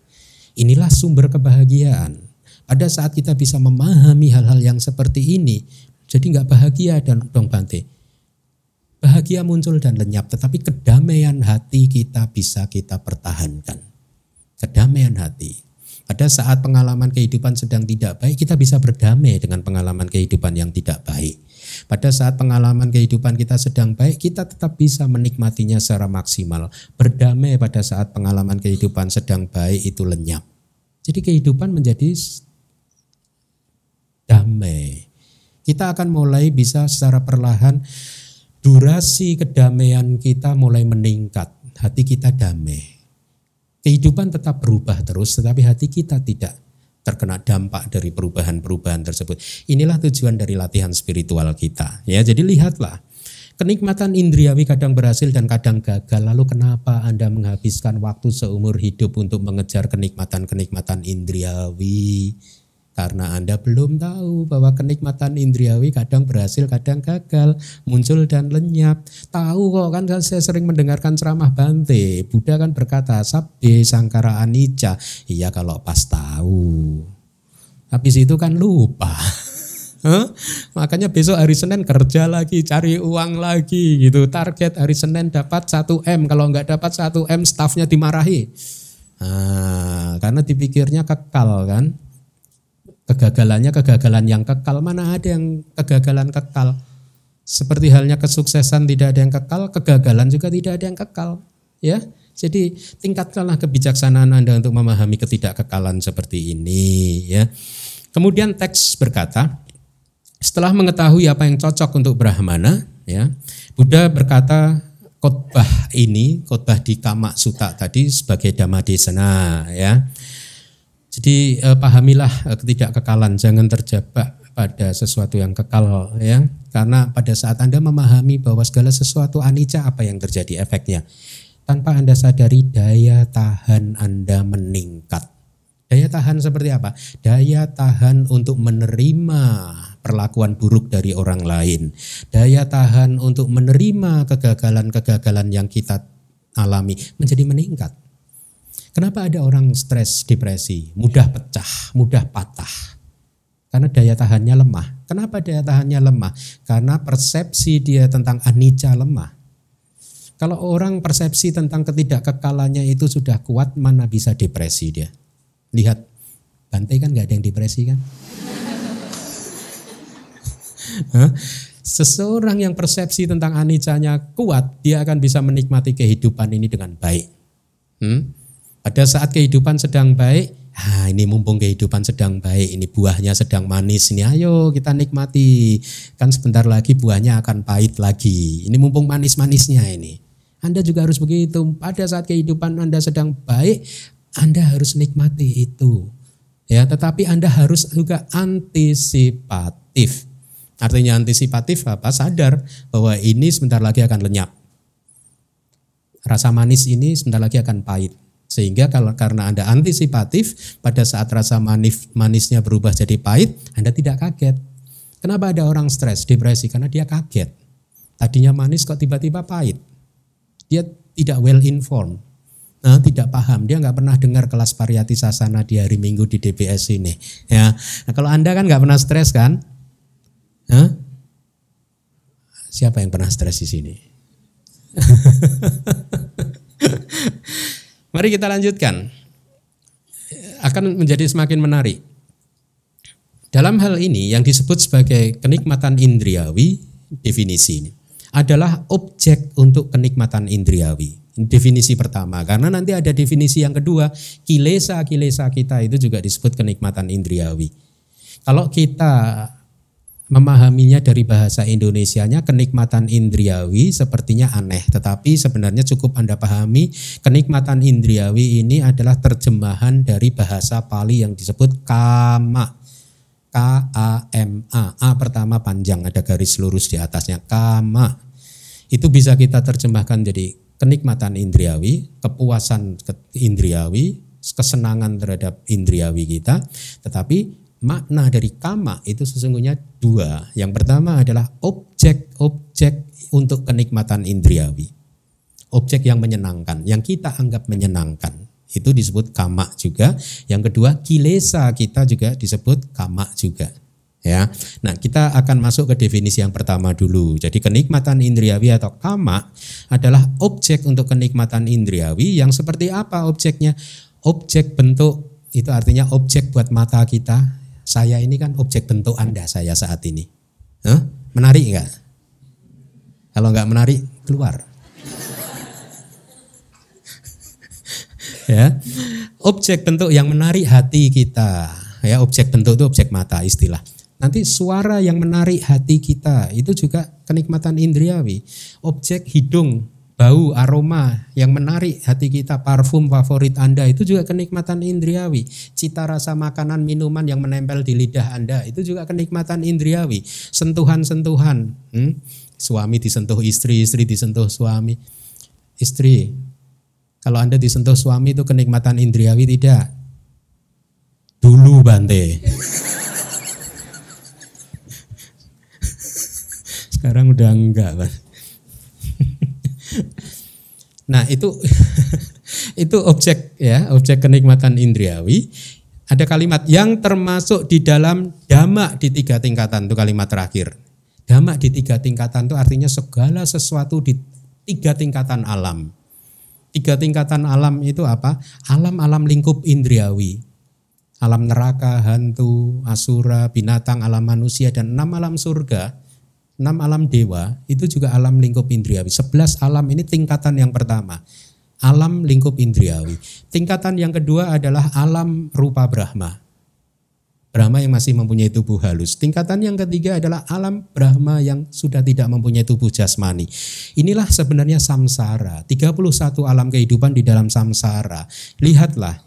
Inilah sumber kebahagiaan. Pada saat kita bisa memahami hal-hal yang seperti ini, jadi nggak bahagia dong Bante. Bahagia muncul dan lenyap, tetapi kedamaian hati kita bisa kita pertahankan. Kedamaian hati. Pada saat pengalaman kehidupan sedang tidak baik, kita bisa berdamai dengan pengalaman kehidupan yang tidak baik. Pada saat pengalaman kehidupan kita sedang baik, kita tetap bisa menikmatinya secara maksimal. Berdamai pada saat pengalaman kehidupan sedang baik itu lenyap. Jadi kehidupan menjadi damai. Kita akan mulai bisa secara perlahan, durasi kedamaian kita mulai meningkat. Hati kita damai. Kehidupan tetap berubah terus, tetapi hati kita tidak terkena dampak dari perubahan-perubahan tersebut. Inilah tujuan dari latihan spiritual kita. Ya, jadi lihatlah, kenikmatan indriawi kadang berhasil dan kadang gagal. Lalu kenapa Anda menghabiskan waktu seumur hidup untuk mengejar kenikmatan-kenikmatan indriawi? Karena Anda belum tahu bahwa kenikmatan indriawi kadang berhasil, kadang gagal, muncul dan lenyap. Tahu kok, kan saya sering mendengarkan ceramah Bante. Buddha kan berkata, sabbe sangkara anicca. Iya kalau pas tahu. Habis itu kan lupa. Makanya besok hari Senin kerja lagi, cari uang lagi gitu. Target hari Senin dapat 1M. Kalau enggak dapat 1M, stafnya dimarahi. Karena dipikirnya kekal kan. Kegagalannya kegagalan yang kekal. Mana ada yang kegagalan kekal? Seperti halnya kesuksesan tidak ada yang kekal, kegagalan juga tidak ada yang kekal. Ya, jadi tingkatkanlah kebijaksanaan Anda untuk memahami ketidakkekalan seperti ini. Ya. Kemudian teks berkata, setelah mengetahui apa yang cocok untuk Brahmana, ya, Buddha berkata khotbah di Kama Sutta tadi sebagai Dhammadesana, ya. Jadi pahamilah ketidakkekalan, jangan terjebak pada sesuatu yang kekal, ya. Karena pada saat Anda memahami bahwa segala sesuatu anicca, apa yang terjadi efeknya? Tanpa Anda sadari, daya tahan Anda meningkat. Daya tahan seperti apa? Daya tahan untuk menerima perlakuan buruk dari orang lain. Daya tahan untuk menerima kegagalan-kegagalan yang kita alami menjadi meningkat. Kenapa ada orang stres, depresi, mudah pecah, mudah patah? Karena daya tahannya lemah. Kenapa daya tahannya lemah? Karena persepsi dia tentang anicca lemah. Kalau orang persepsi tentang ketidakkekalannya itu sudah kuat, mana bisa depresi dia? Lihat, Bante kan gak ada yang depresi kan? Seseorang yang persepsi tentang anicca-nya kuat, dia akan bisa menikmati kehidupan ini dengan baik. Pada saat kehidupan sedang baik, ini mumpung kehidupan sedang baik, ini buahnya sedang manis, ini ayo kita nikmati. Kan sebentar lagi buahnya akan pahit lagi. Ini mumpung manis-manisnya ini. Anda juga harus begitu. Pada saat kehidupan Anda sedang baik, Anda harus nikmati itu. Ya, tetapi Anda harus juga antisipatif. Artinya antisipatif apa? Sadar bahwa ini sebentar lagi akan lenyap. Rasa manis ini sebentar lagi akan pahit. Sehingga karena Anda antisipatif, pada saat rasa manisnya berubah jadi pahit, Anda tidak kaget. Kenapa ada orang stres, depresi? Karena dia kaget. Tadinya manis kok tiba-tiba pahit. Dia tidak well informed. Tidak paham. Dia nggak pernah dengar kelas Pariyati Sasana di hari Minggu di DBS ini. Ya. Nah, kalau Anda kan nggak pernah stres kan? Siapa yang pernah stres di sini? Mari kita lanjutkan. Akan menjadi semakin menarik. Dalam hal ini yang disebut sebagai kenikmatan indriawi, definisi ini adalah objek untuk kenikmatan indriawi. Definisi pertama, karena nanti ada definisi yang kedua, kilesa-kilesa kita itu juga disebut kenikmatan indriawi. Kalau kita memahaminya dari bahasa Indonesianya, kenikmatan indriawi sepertinya aneh, tetapi sebenarnya cukup Anda pahami kenikmatan indriawi ini adalah terjemahan dari bahasa Pali yang disebut kama. K-A-M-A. A pertama panjang, ada garis lurus di atasnya, kama. Itu bisa kita terjemahkan jadi kenikmatan indriawi, kepuasan indriawi, kesenangan terhadap indriawi kita. Tetapi makna dari kama itu sesungguhnya dua. Yang pertama adalah objek-objek untuk kenikmatan indriawi. Objek yang menyenangkan, yang kita anggap menyenangkan. Itu disebut kama juga. Yang kedua, kilesa kita juga disebut kama juga. Ya. Nah, kita akan masuk ke definisi yang pertama dulu. Jadi kenikmatan indriawi atau kama adalah objek untuk kenikmatan indriawi yang seperti apa objeknya? Objek bentuk, itu artinya objek buat mata kita. Saya ini kan objek bentuk Anda saya saat ini. Menarik enggak? Kalau enggak menarik, keluar. Ya, objek bentuk yang menarik hati kita. Ya, objek bentuk itu objek mata istilah. Nanti suara yang menarik hati kita itu juga kenikmatan indriawi. Objek hidung, bau, aroma yang menarik hati kita, parfum favorit Anda itu juga kenikmatan indriawi. Cita rasa makanan, minuman yang menempel di lidah Anda itu juga kenikmatan indriawi. Sentuhan-sentuhan, suami disentuh istri, istri disentuh suami. Istri, kalau Anda disentuh suami itu kenikmatan indriawi tidak? Dulu Bante. Sekarang udah enggak, Bang. Nah, itu objek ya, objek kenikmatan indriawi. Ada kalimat yang termasuk di dalam dhamma di 3 tingkatan, itu kalimat terakhir. Dhamma di 3 tingkatan itu artinya segala sesuatu di 3 tingkatan alam. 3 tingkatan alam itu apa? Alam-alam lingkup indriawi. Alam neraka, hantu, asura, binatang, alam manusia, dan 6 alam surga. 6 alam dewa itu juga alam lingkup indriawi. 11 alam ini tingkatan yang pertama. Alam lingkup indriawi. Tingkatan yang kedua adalah alam rupa Brahma. Brahma yang masih mempunyai tubuh halus. Tingkatan yang ketiga adalah alam Brahma yang sudah tidak mempunyai tubuh jasmani. Inilah sebenarnya samsara. 31 alam kehidupan di dalam samsara. Lihatlah,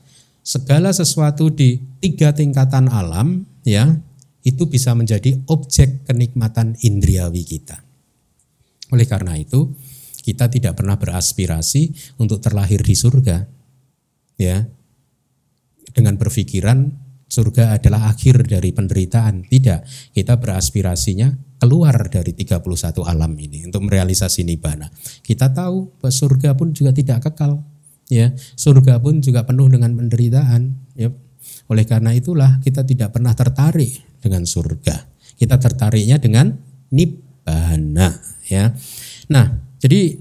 segala sesuatu di 3 tingkatan alam ya, itu bisa menjadi objek kenikmatan indriawi kita. Oleh karena itu, kita tidak pernah beraspirasi untuk terlahir di surga. Ya. Dengan berpikiran surga adalah akhir dari penderitaan. Tidak, kita beraspirasinya keluar dari 31 alam ini untuk merealisasi nibbana. Kita tahu bahwa surga pun juga tidak kekal. Ya, surga pun juga penuh dengan penderitaan. Ya. Oleh karena itulah kita tidak pernah tertarik dengan surga. Kita tertariknya dengan nibbana. Ya. Nah, jadi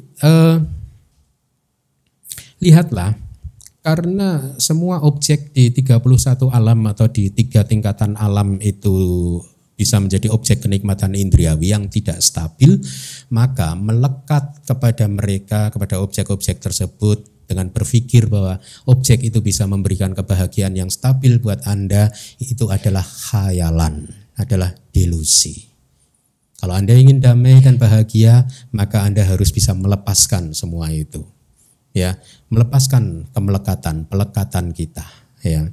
lihatlah, karena semua objek di 31 alam atau di 3 tingkatan alam itu bisa menjadi objek kenikmatan indriawi yang tidak stabil, maka melekat kepada mereka, kepada objek-objek tersebut dengan berpikir bahwa objek itu bisa memberikan kebahagiaan yang stabil buat Anda, itu adalah khayalan, adalah delusi. Kalau Anda ingin damai dan bahagia, maka Anda harus bisa melepaskan semua itu. Ya, melepaskan pelekatan kita, ya.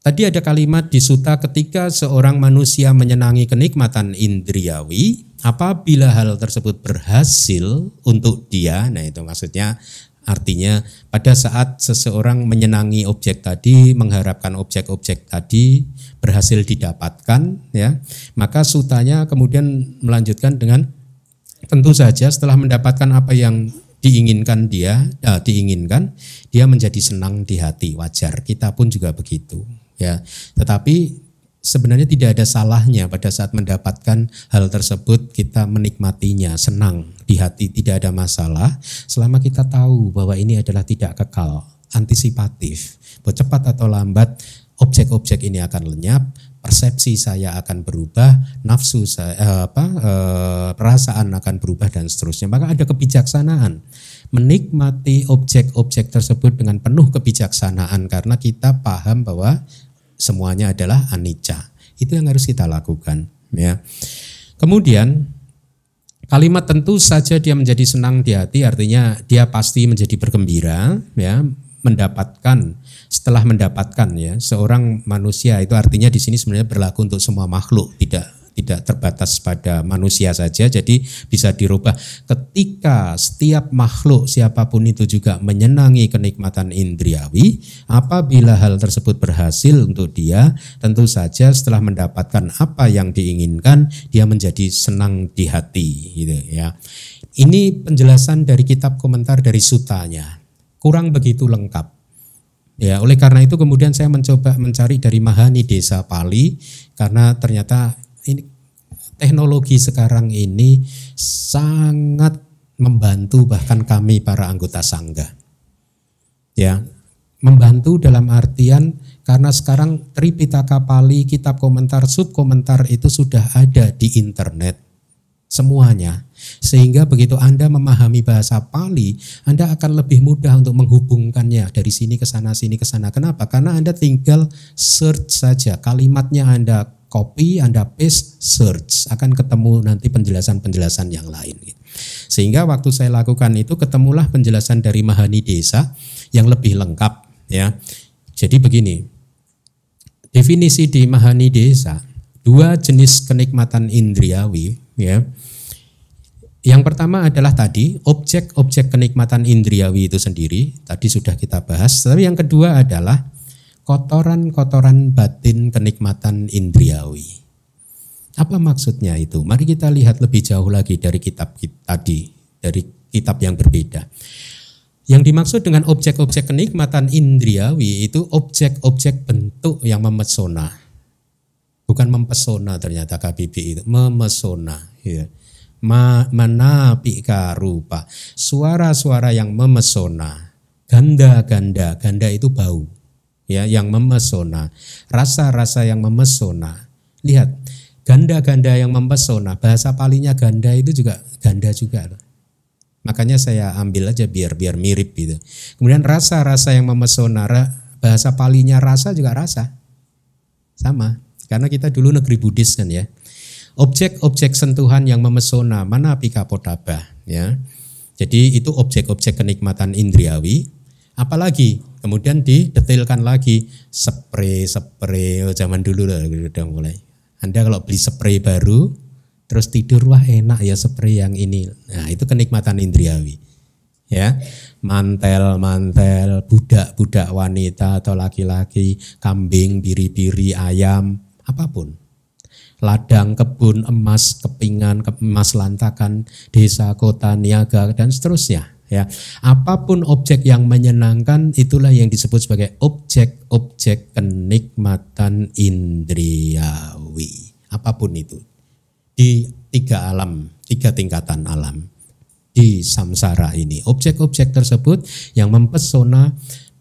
Tadi ada kalimat di sutta, ketika seorang manusia menyenangi kenikmatan indriawi, apabila hal tersebut berhasil untuk dia, nah itu maksudnya artinya pada saat seseorang menyenangi objek tadi, mengharapkan objek-objek tadi berhasil didapatkan, ya, maka suttanya kemudian melanjutkan dengan tentu saja setelah mendapatkan apa yang diinginkan dia menjadi senang di hati, wajar. Kita pun juga begitu. Ya, tetapi sebenarnya tidak ada salahnya pada saat mendapatkan hal tersebut kita menikmatinya, senang di hati, tidak ada masalah selama kita tahu bahwa ini adalah tidak kekal, antisipatif. Bahwa cepat atau lambat objek-objek ini akan lenyap, persepsi saya akan berubah, nafsu saya perasaan akan berubah dan seterusnya. Maka ada kebijaksanaan menikmati objek-objek tersebut dengan penuh kebijaksanaan karena kita paham bahwa semuanya adalah anicca. Itu yang harus kita lakukan, ya. Kemudian kalimat tentu saja dia menjadi senang di hati, artinya dia pasti menjadi bergembira, ya, setelah mendapatkan, ya, seorang manusia, itu artinya di sini sebenarnya berlaku untuk semua makhluk, tidak terbatas pada manusia saja, jadi bisa dirubah. Ketika setiap makhluk siapapun itu juga menyenangi kenikmatan indriawi, apabila hal tersebut berhasil untuk dia, tentu saja setelah mendapatkan apa yang diinginkan, dia menjadi senang di hati, gitu ya. Ini penjelasan dari kitab komentar dari Sutanya, kurang begitu lengkap. Ya, oleh karena itu kemudian saya mencoba mencari dari Mahani Desa Pali, karena ternyata ini teknologi sekarang ini sangat membantu bahkan kami para anggota sangga. Ya, membantu dalam artian karena sekarang Tripitaka Pali, kitab komentar, subkomentar itu sudah ada di internet semuanya, sehingga begitu Anda memahami bahasa Pali, Anda akan lebih mudah untuk menghubungkannya dari sini ke sana, sini ke sana. Kenapa? Karena Anda tinggal search saja, kalimatnya Anda copy, Anda paste, search, akan ketemu nanti penjelasan-penjelasan yang lain. Sehingga waktu saya lakukan itu ketemulah penjelasan dari Mahani Desa yang lebih lengkap, ya. Jadi begini, definisi di Mahani Desa, 2 jenis kenikmatan indriawi, ya. Yang pertama adalah tadi objek-objek kenikmatan indriawi itu sendiri, tadi sudah kita bahas. Tapi yang kedua adalah kotoran-kotoran batin kenikmatan indriawi. Apa maksudnya itu? Mari kita lihat lebih jauh lagi dari kitab tadi, dari kitab yang berbeda. Yang dimaksud dengan objek-objek kenikmatan indriawi itu objek-objek bentuk yang memesona. Bukan mempesona ternyata KBB itu, memesona, ya. Manapika rupa, suara-suara yang memesona, ganda-ganda, ganda itu bau, ya, yang memesona, rasa-rasa yang memesona. Lihat, ganda-ganda yang memesona, bahasa Palinya ganda itu juga ganda juga loh. Makanya saya ambil aja biar mirip gitu. Kemudian rasa-rasa yang memesona, bahasa Palinya rasa juga rasa, sama. Karena kita dulu negeri Buddhis kan ya. Objek-objek sentuhan yang memesona, manapika potaba, ya. Jadi itu objek-objek kenikmatan indriawi. Apalagi kemudian didetailkan lagi spray zaman dulu lah udah mulai. Anda kalau beli spray baru terus tidur, wah enak ya spray yang ini. Nah, itu kenikmatan indriawi. Ya. Mantel, budak-budak wanita atau laki-laki, kambing, biri-biri, ayam, apapun. Ladang, kebun, emas, kepingan, emas lantakan, desa, kota, niaga, dan seterusnya. Ya, apapun objek yang menyenangkan itulah yang disebut sebagai objek-objek kenikmatan indriawi. Apapun itu di 3 alam, 3 tingkatan alam di samsara ini. Objek-objek tersebut yang mempesona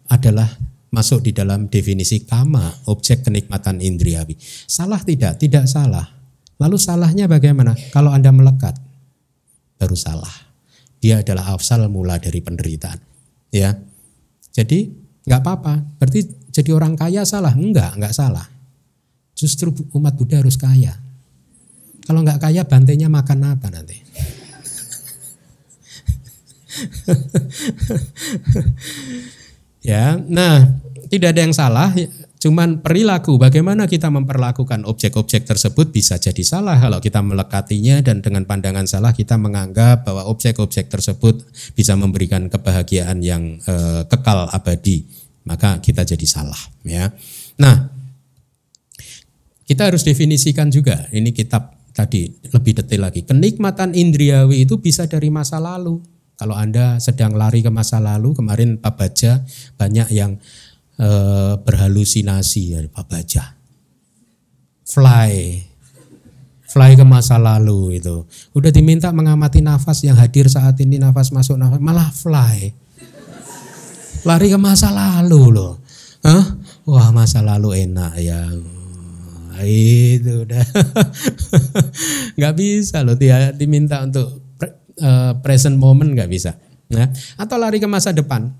adalah masuk di dalam definisi kama, objek kenikmatan indriawi. Salah tidak? Tidak salah. Lalu salahnya bagaimana? Kalau Anda melekat, baru salah. Dia adalah asal mula dari penderitaan. Ya, jadi nggak apa-apa. Berarti jadi orang kaya salah? Enggak salah. Justru umat Buddha harus kaya. Kalau nggak kaya, bantainya makan apa nanti? Ya, nah tidak ada yang salah, cuman perilaku bagaimana kita memperlakukan objek-objek tersebut bisa jadi salah kalau kita melekatinya dan dengan pandangan salah kita menganggap bahwa objek-objek tersebut bisa memberikan kebahagiaan yang kekal abadi, maka kita jadi salah. Ya, nah kita harus definisikan juga, ini kitab tadi lebih detail lagi. Kenikmatan indriawi itu bisa dari masa lalu. Kalau Anda sedang lari ke masa lalu, kemarin Pak Baja banyak yang berhalusinasi ya Pak Baja. Fly ke masa lalu itu. Udah diminta mengamati nafas yang hadir saat ini, nafas masuk, nafas malah fly. Lari ke masa lalu loh. Hah? Wah, masa lalu enak ya. Itu udah. Nggak bisa loh, dia diminta untuk present moment nggak bisa. Nah, atau lari ke masa depan.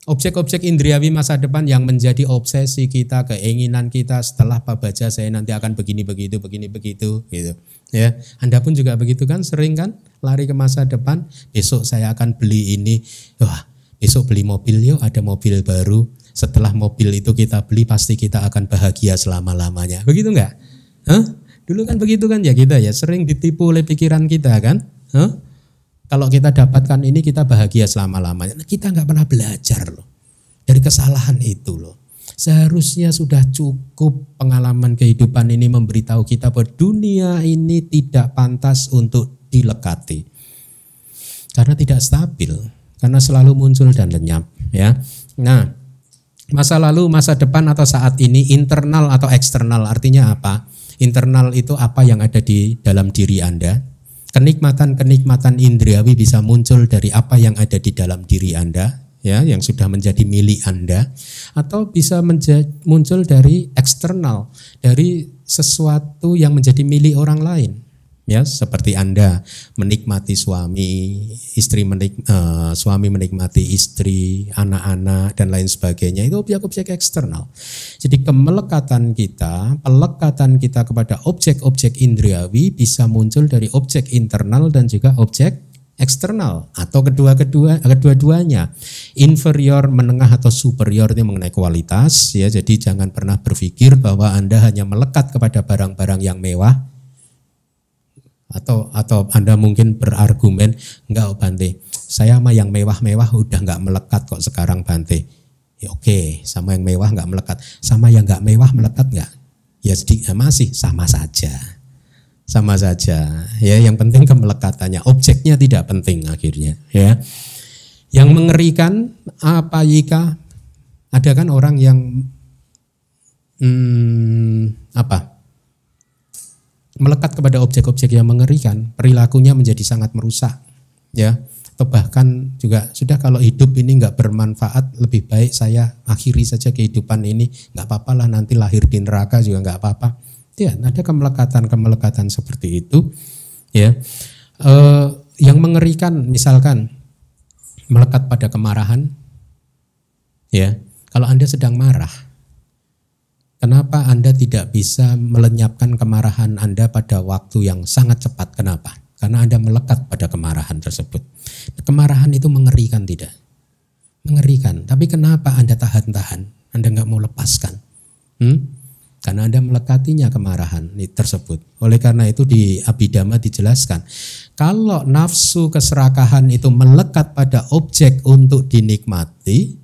Objek-objek indriawi masa depan yang menjadi obsesi kita, keinginan kita setelah Pak Baja saya nanti akan begini begitu gitu. Ya, Anda pun juga begitu kan, sering kan lari ke masa depan, besok saya akan beli ini. Wah, besok beli mobil yuk, ada mobil baru. Setelah mobil itu kita beli pasti kita akan bahagia selama-lamanya. Begitu enggak? Hah? Dulu kan begitu kan ya kita ya, sering ditipu oleh pikiran kita kan. Kalau kita dapatkan ini kita bahagia selama-lamanya. Nah, kita nggak pernah belajar loh dari kesalahan itu loh. Seharusnya sudah cukup pengalaman kehidupan ini memberitahu kita bahwa dunia ini tidak pantas untuk dilekati. Karena tidak stabil, karena selalu muncul dan lenyap ya. Nah, masa lalu, masa depan atau saat ini, internal atau eksternal, artinya apa? Internal itu apa yang ada di dalam diri Anda. Kenikmatan-kenikmatan indriawi bisa muncul dari apa yang ada di dalam diri Anda, ya, yang sudah menjadi milik Anda, atau bisa muncul dari eksternal, dari sesuatu yang menjadi milik orang lain. Ya, seperti Anda menikmati suami, suami menikmati istri, anak-anak dan lain sebagainya, itu objek-objek eksternal. Jadi pelekatan kita kepada objek-objek indriawi bisa muncul dari objek internal dan juga objek eksternal atau kedua-duanya. Inferior, menengah atau superior itu mengenai kualitas ya. Jadi jangan pernah berpikir bahwa Anda hanya melekat kepada barang-barang yang mewah. Atau Anda mungkin berargumen, enggak Bante, saya sama yang mewah-mewah udah enggak melekat kok sekarang Bante. Ya oke, sama yang mewah enggak melekat, sama yang enggak mewah melekat enggak? Ya sedikit masih sama saja. Sama saja. Ya, yang penting kemelekatannya, objeknya tidak penting akhirnya, ya. Yang mengerikan apa jika ada kan orang yang melekat kepada objek-objek yang mengerikan, perilakunya menjadi sangat merusak, ya. Atau bahkan juga sudah kalau hidup ini enggak bermanfaat, lebih baik saya akhiri saja kehidupan ini, enggak apa-apa lah nanti lahir di neraka juga enggak apa-apa. Ya, ada kemelekatan seperti itu, ya. Yang mengerikan misalkan melekat pada kemarahan, ya. Kalau Anda sedang marah, kenapa Anda tidak bisa melenyapkan kemarahan Anda pada waktu yang sangat cepat? Kenapa? Karena Anda melekat pada kemarahan tersebut. Kemarahan itu mengerikan tidak? Mengerikan. Tapi kenapa Anda tahan-tahan? Anda nggak mau lepaskan? Karena Anda melekatinya kemarahan tersebut. Oleh karena itu di Abhidhamma dijelaskan, kalau nafsu keserakahan itu melekat pada objek untuk dinikmati,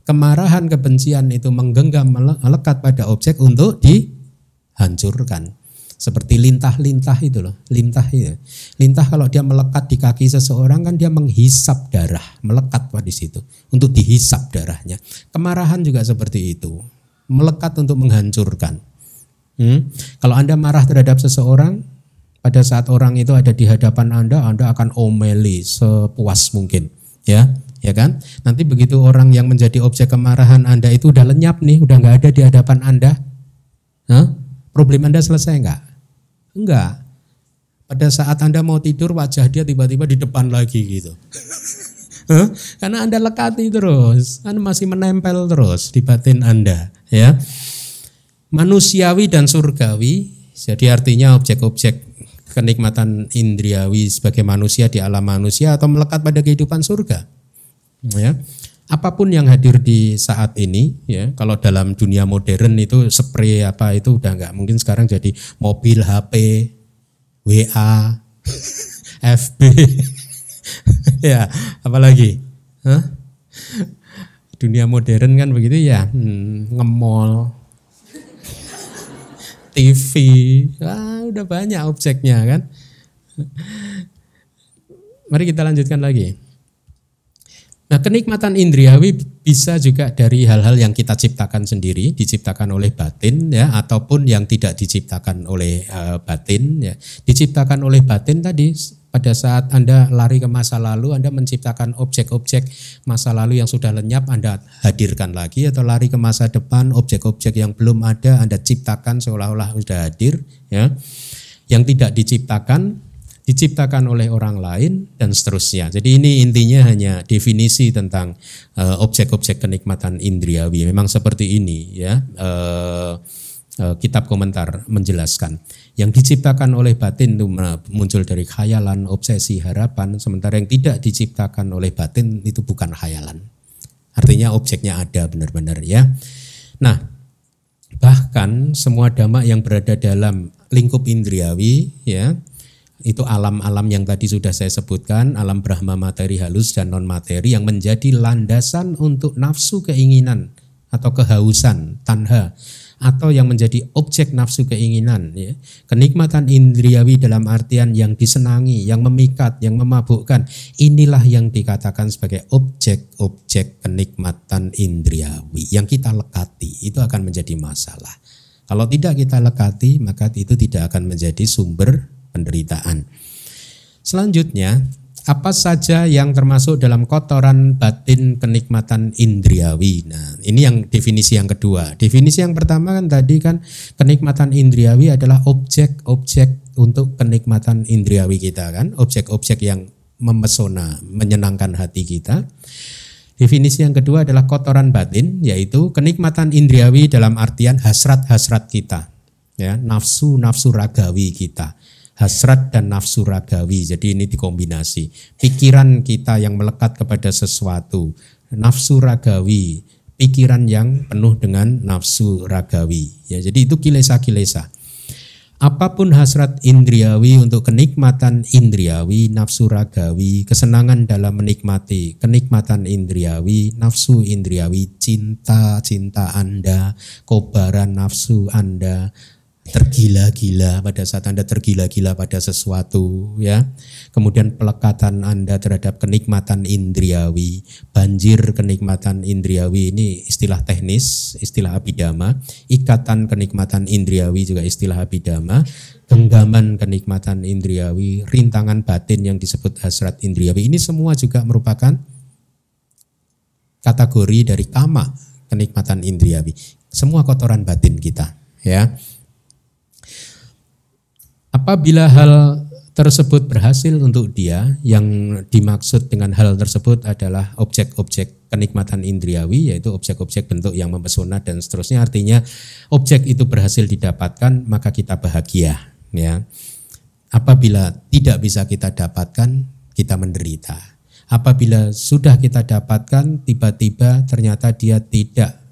kemarahan kebencian itu menggenggam melekat pada objek untuk dihancurkan. Seperti lintah-lintah itu loh, lintah itu. Lintah kalau dia melekat di kaki seseorang kan dia menghisap darah, melekat pada situ untuk dihisap darahnya. Kemarahan juga seperti itu, melekat untuk menghancurkan. Kalau Anda marah terhadap seseorang, pada saat orang itu ada di hadapan Anda akan omeli sepuas mungkin, ya kan? Nanti begitu orang yang menjadi objek kemarahan Anda itu udah lenyap nih, udah nggak ada di hadapan Anda, problem Anda selesai nggak? Enggak. Pada saat Anda mau tidur, wajah dia tiba-tiba di depan lagi gitu. Karena Anda lekati terus, Anda masih menempel terus di batin Anda, ya. Manusiawi dan surgawi, jadi artinya objek-objek kenikmatan indriawi sebagai manusia di alam manusia atau melekat pada kehidupan surga, ya. Apapun yang hadir di saat ini, ya, kalau dalam dunia modern itu spray apa itu udah nggak mungkin sekarang jadi mobil, HP, WA, FB. Ya, apalagi? Dunia modern kan begitu ya, nge-mall, TV, udah banyak objeknya kan. Mari kita lanjutkan lagi. Nah, kenikmatan indriawi bisa juga dari hal-hal yang kita ciptakan sendiri, diciptakan oleh batin, ya, ataupun yang tidak diciptakan oleh batin, ya. Diciptakan oleh batin tadi pada saat Anda lari ke masa lalu, Anda menciptakan objek-objek masa lalu yang sudah lenyap, Anda hadirkan lagi, atau lari ke masa depan, objek-objek yang belum ada Anda ciptakan seolah-olah sudah hadir, ya. Yang tidak diciptakan oleh orang lain dan seterusnya. Jadi ini intinya hanya definisi tentang objek-objek kenikmatan indriawi. Memang seperti ini, ya. Kitab komentar menjelaskan. Yang diciptakan oleh batin itu muncul dari khayalan, obsesi, harapan, sementara yang tidak diciptakan oleh batin itu bukan khayalan. Artinya objeknya ada benar-benar, ya. Nah, bahkan semua dhamma yang berada dalam lingkup indriawi, ya. Itu alam-alam yang tadi sudah saya sebutkan, alam Brahma, materi halus dan non materi yang menjadi landasan untuk nafsu keinginan atau kehausan, tanha, atau yang menjadi objek nafsu keinginan, ya. Kenikmatan indriawi dalam artian yang disenangi, yang memikat, yang memabukkan, inilah yang dikatakan sebagai objek-objek kenikmatan indriawi yang kita lekati. Itu akan menjadi masalah. Kalau tidak kita lekati, maka itu tidak akan menjadi sumber penderitaan. Selanjutnya, apa saja yang termasuk dalam kotoran batin kenikmatan indriawi? Nah, ini yang definisi yang kedua. Definisi yang pertama kan tadi kan kenikmatan indriawi adalah objek-objek untuk kenikmatan indriawi kita kan, objek-objek yang memesona, menyenangkan hati kita. Definisi yang kedua adalah kotoran batin, yaitu kenikmatan indriawi dalam artian hasrat-hasrat kita, ya, nafsu-nafsu ragawi kita. Hasrat dan nafsu ragawi, jadi ini dikombinasi. Pikiran kita yang melekat kepada sesuatu, nafsu ragawi, pikiran yang penuh dengan nafsu ragawi. Ya, jadi itu kilesa-kilesa. Apapun hasrat indriawi untuk kenikmatan indriawi, nafsu ragawi, kesenangan dalam menikmati kenikmatan indriawi, nafsu indriawi, cinta Anda, kobaran nafsu Anda, tergila-gila pada saat Anda tergila-gila pada sesuatu, ya. Kemudian pelekatan Anda terhadap kenikmatan indriawi, banjir kenikmatan indriawi, ini istilah teknis, istilah abhidhamma. Ikatan kenikmatan indriawi juga istilah abhidhamma. Genggaman kenikmatan indriawi, rintangan batin yang disebut hasrat indriawi, ini semua juga merupakan kategori dari kama, kenikmatan indriawi. Semua kotoran batin kita, ya. Apabila hal tersebut berhasil untuk dia, yang dimaksud dengan hal tersebut adalah objek-objek kenikmatan indriawi, yaitu objek-objek bentuk yang mempesona dan seterusnya. Artinya objek itu berhasil didapatkan, maka kita bahagia, ya. Apabila tidak bisa kita dapatkan, kita menderita. Apabila sudah kita dapatkan, tiba-tiba ternyata dia tidak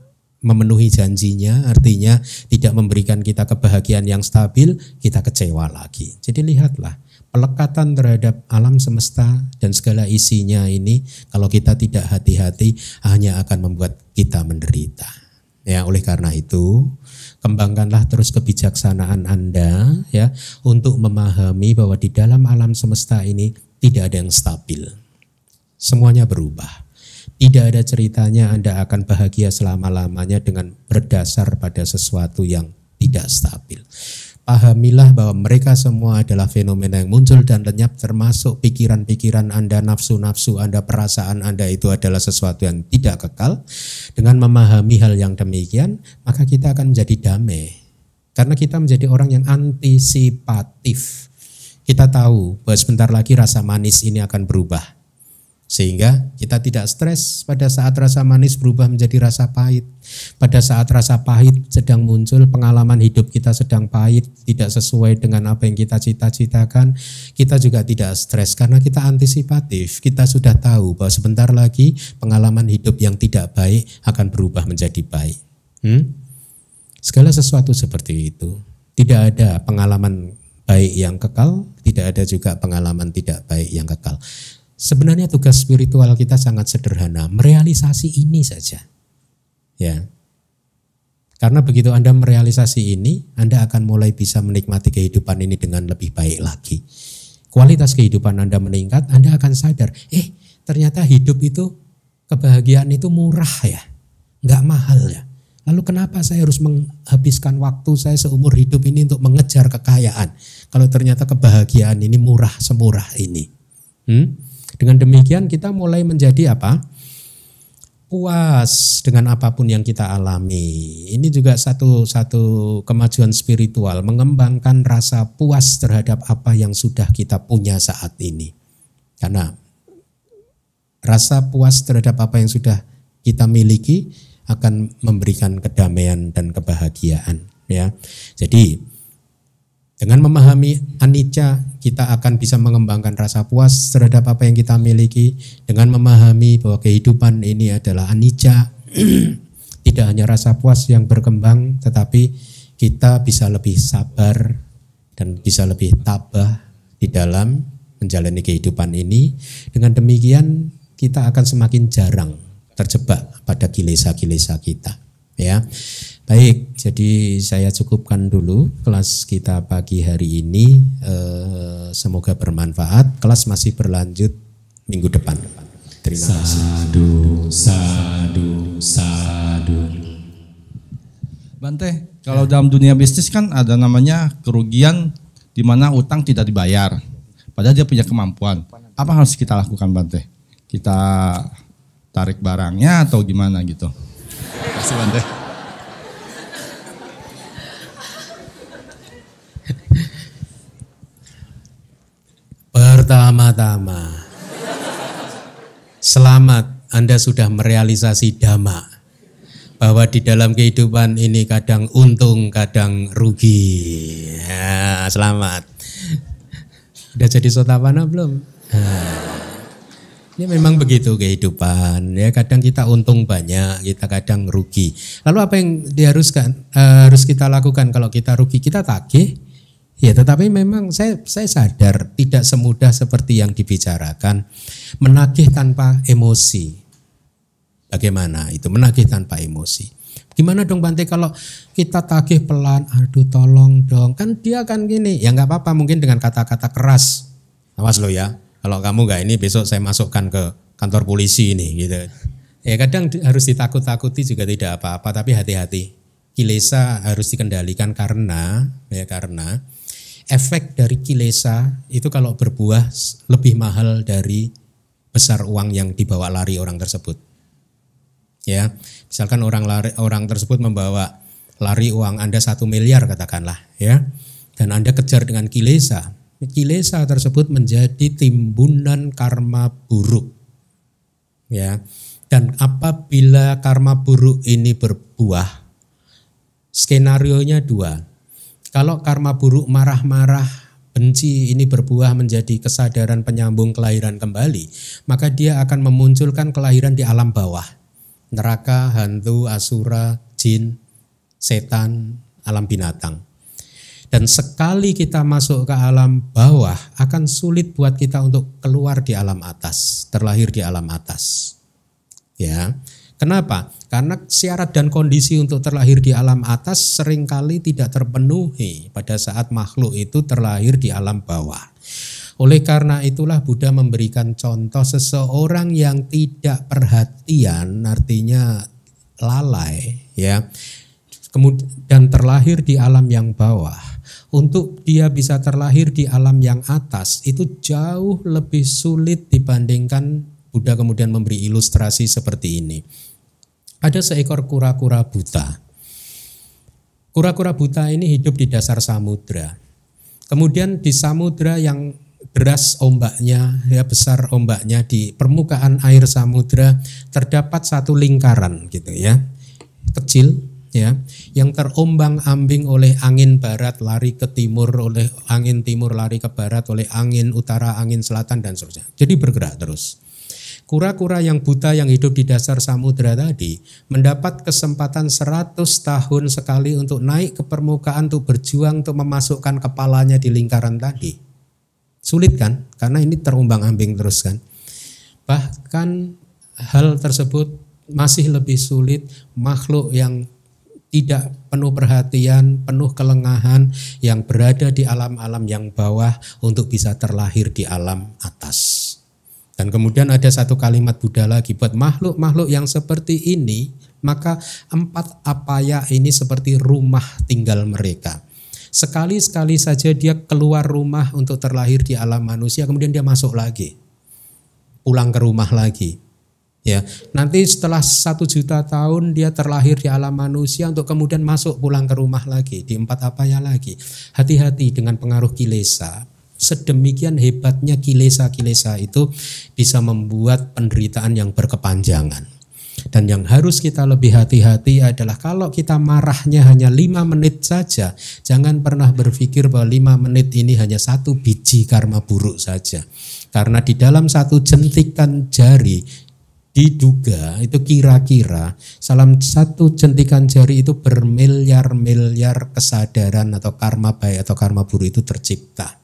memenuhi janjinya, artinya tidak memberikan kita kebahagiaan yang stabil, kita kecewa lagi. Jadi lihatlah, pelekatan terhadap alam semesta dan segala isinya ini, kalau kita tidak hati-hati, hanya akan membuat kita menderita. Ya, oleh karena itu, kembangkanlah terus kebijaksanaan Anda, ya, untuk memahami bahwa di dalam alam semesta ini tidak ada yang stabil. Semuanya berubah. Tidak ada ceritanya Anda akan bahagia selama-lamanya dengan berdasar pada sesuatu yang tidak stabil. Pahamilah bahwa mereka semua adalah fenomena yang muncul dan lenyap, termasuk pikiran-pikiran Anda, nafsu-nafsu Anda, perasaan Anda, itu adalah sesuatu yang tidak kekal. Dengan memahami hal yang demikian, maka kita akan menjadi damai. Karena kita menjadi orang yang antisipatif. Kita tahu bahwa sebentar lagi rasa manis ini akan berubah. Sehingga kita tidak stres pada saat rasa manis berubah menjadi rasa pahit. Pada saat rasa pahit sedang muncul, pengalaman hidup kita sedang pahit, tidak sesuai dengan apa yang kita cita-citakan, kita juga tidak stres karena kita antisipatif. Kita sudah tahu bahwa sebentar lagi pengalaman hidup yang tidak baik akan berubah menjadi baik. Segala sesuatu seperti itu. Tidak ada pengalaman baik yang kekal, tidak ada juga pengalaman tidak baik yang kekal. Sebenarnya tugas spiritual kita sangat sederhana, merealisasi ini saja. Ya. Karena begitu Anda merealisasi ini, Anda akan mulai bisa menikmati kehidupan ini dengan lebih baik lagi. Kualitas kehidupan Anda meningkat, Anda akan sadar, ternyata hidup itu, kebahagiaan itu murah ya, nggak mahal ya. Lalu kenapa saya harus menghabiskan waktu saya seumur hidup ini untuk mengejar kekayaan, kalau ternyata kebahagiaan ini murah, semurah ini. Dengan demikian kita mulai menjadi apa? Puas dengan apapun yang kita alami. Ini juga satu kemajuan spiritual, mengembangkan rasa puas terhadap apa yang sudah kita punya saat ini. Karena rasa puas terhadap apa yang sudah kita miliki akan memberikan kedamaian dan kebahagiaan, ya. Jadi dengan memahami anicca, kita akan bisa mengembangkan rasa puas terhadap apa yang kita miliki. Dengan memahami bahwa kehidupan ini adalah anicca, tidak hanya rasa puas yang berkembang, tetapi kita bisa lebih sabar, dan bisa lebih tabah di dalam menjalani kehidupan ini. Dengan demikian kita akan semakin jarang terjebak pada kilesa-kilesa kita, ya. Baik, jadi saya cukupkan dulu kelas kita pagi hari ini. Semoga bermanfaat. Kelas masih berlanjut minggu depan. Terima kasih. Sadu. Bante, kalau dalam dunia bisnis kan ada namanya kerugian di mana utang tidak dibayar, padahal dia punya kemampuan. Apa harus kita lakukan, Bante? Kita tarik barangnya atau gimana gitu? Terima kasih, Bante. Pertama-tama, selamat, Anda sudah merealisasi dhamma, bahwa di dalam kehidupan ini kadang untung, kadang rugi. Ya, selamat. Udah jadi sotapana belum? Ini memang begitu kehidupan, ya. Kadang kita untung banyak, kita kadang rugi. Lalu apa yang harus kita lakukan kalau kita rugi? Kita tagih. Ya, tetapi memang saya sadar tidak semudah seperti yang dibicarakan. Menagih tanpa emosi. Bagaimana itu menagih tanpa emosi? Gimana dong Bante kalau kita tagih pelan, aduh tolong dong. Kan dia kan gini, ya nggak apa-apa mungkin dengan kata-kata keras. Awas lo ya, kalau kamu nggak ini besok saya masukkan ke kantor polisi ini gitu. Ya kadang harus ditakut-takuti juga tidak apa-apa, tapi hati-hati. Kilesa harus dikendalikan karena efek dari kilesa itu kalau berbuah lebih mahal dari besar uang yang dibawa lari orang tersebut. Ya, misalkan orang tersebut membawa lari uang Anda 1 miliar katakanlah, ya, dan Anda kejar dengan kilesa tersebut menjadi timbunan karma buruk, ya. Dan apabila karma buruk ini berbuah, skenarionya 2. Kalau karma buruk marah-marah, benci ini berbuah menjadi kesadaran penyambung kelahiran kembali, maka dia akan memunculkan kelahiran di alam bawah. Neraka, hantu, asura, jin, setan, alam binatang. Dan sekali kita masuk ke alam bawah, akan sulit buat kita untuk keluar di alam atas, terlahir di alam atas. Ya, kenapa? Karena syarat dan kondisi untuk terlahir di alam atas seringkali tidak terpenuhi pada saat makhluk itu terlahir di alam bawah. Oleh karena itulah Buddha memberikan contoh seseorang yang tidak perhatian, artinya lalai, ya, kemudian terlahir di alam yang bawah. Untuk dia bisa terlahir di alam yang atas itu jauh lebih sulit dibandingkan. Buddha kemudian memberi ilustrasi seperti ini. Ada seekor kura-kura buta. Kura-kura buta ini hidup di dasar samudra. Kemudian di samudra yang deras ombaknya, ya besar ombaknya, di permukaan air samudra terdapat satu lingkaran gitu ya, kecil ya, yang terombang-ambing oleh angin barat lari ke timur, oleh angin timur lari ke barat, oleh angin utara, angin selatan dan seterusnya. Jadi bergerak terus. Kura-kura yang buta yang hidup di dasar samudra tadi mendapat kesempatan 100 tahun sekali untuk naik ke permukaan, untuk berjuang, untuk memasukkan kepalanya di lingkaran tadi. Sulit kan? Karena ini terombang-ambing terus kan. Bahkan hal tersebut masih lebih sulit makhluk yang tidak penuh perhatian, penuh kelengahan, yang berada di alam-alam yang bawah untuk bisa terlahir di alam atas. Dan kemudian ada satu kalimat Buddha lagi, buat makhluk-makhluk yang seperti ini, maka 4 apaya ini seperti rumah tinggal mereka. Sekali-sekali saja dia keluar rumah untuk terlahir di alam manusia, kemudian dia masuk lagi, pulang ke rumah lagi. Ya, nanti setelah 1 juta tahun dia terlahir di alam manusia untuk kemudian masuk pulang ke rumah lagi di 4 apaya lagi. Hati-hati dengan pengaruh kilesa. Sedemikian hebatnya kilesa-kilesa itu bisa membuat penderitaan yang berkepanjangan. Dan yang harus kita lebih hati-hati adalah kalau kita marahnya hanya 5 menit saja, jangan pernah berpikir bahwa 5 menit ini hanya 1 biji karma buruk saja. Karena di dalam 1 jentikan jari diduga itu kira-kira dalam satu jentikan jari itu bermiliar-miliar kesadaran atau karma baik atau karma buruk itu tercipta.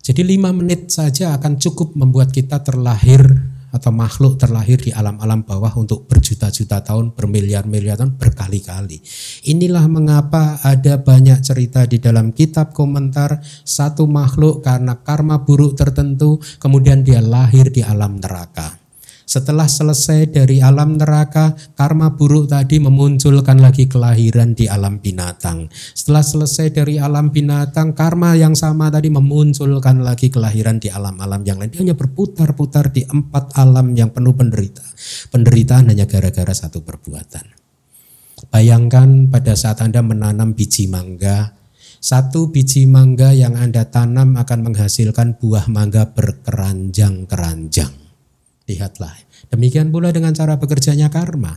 Jadi 5 menit saja akan cukup membuat kita terlahir atau makhluk terlahir di alam-alam bawah untuk berjuta-juta tahun, bermiliar-miliar tahun, berkali-kali. Inilah mengapa ada banyak cerita di dalam kitab komentar satu makhluk karena karma buruk tertentu kemudian dia lahir di alam neraka. Setelah selesai dari alam neraka, karma buruk tadi memunculkan lagi kelahiran di alam binatang. Setelah selesai dari alam binatang, karma yang sama tadi memunculkan lagi kelahiran di alam-alam yang lain. Dia hanya berputar-putar di 4 alam yang penuh penderitaan. Penderitaan hanya gara-gara satu perbuatan. Bayangkan pada saat Anda menanam biji mangga, satu biji mangga yang Anda tanam akan menghasilkan buah mangga berkeranjang-keranjang. Lihatlah, demikian pula dengan cara bekerjanya karma.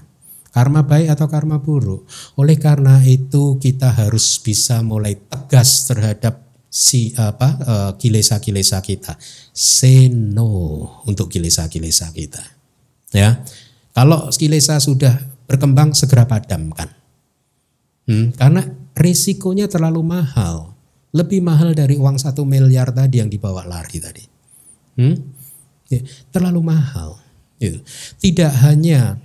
Karma baik atau karma buruk. Oleh karena itu kita harus bisa mulai tegas terhadap kilesa-kilesa kita. Say no untuk kilesa-kilesa kita. Ya, kalau kilesa sudah berkembang segera padamkan. Karena risikonya terlalu mahal. Lebih mahal dari uang 1 miliar tadi yang dibawa lari tadi. Ya, terlalu mahal. Tidak hanya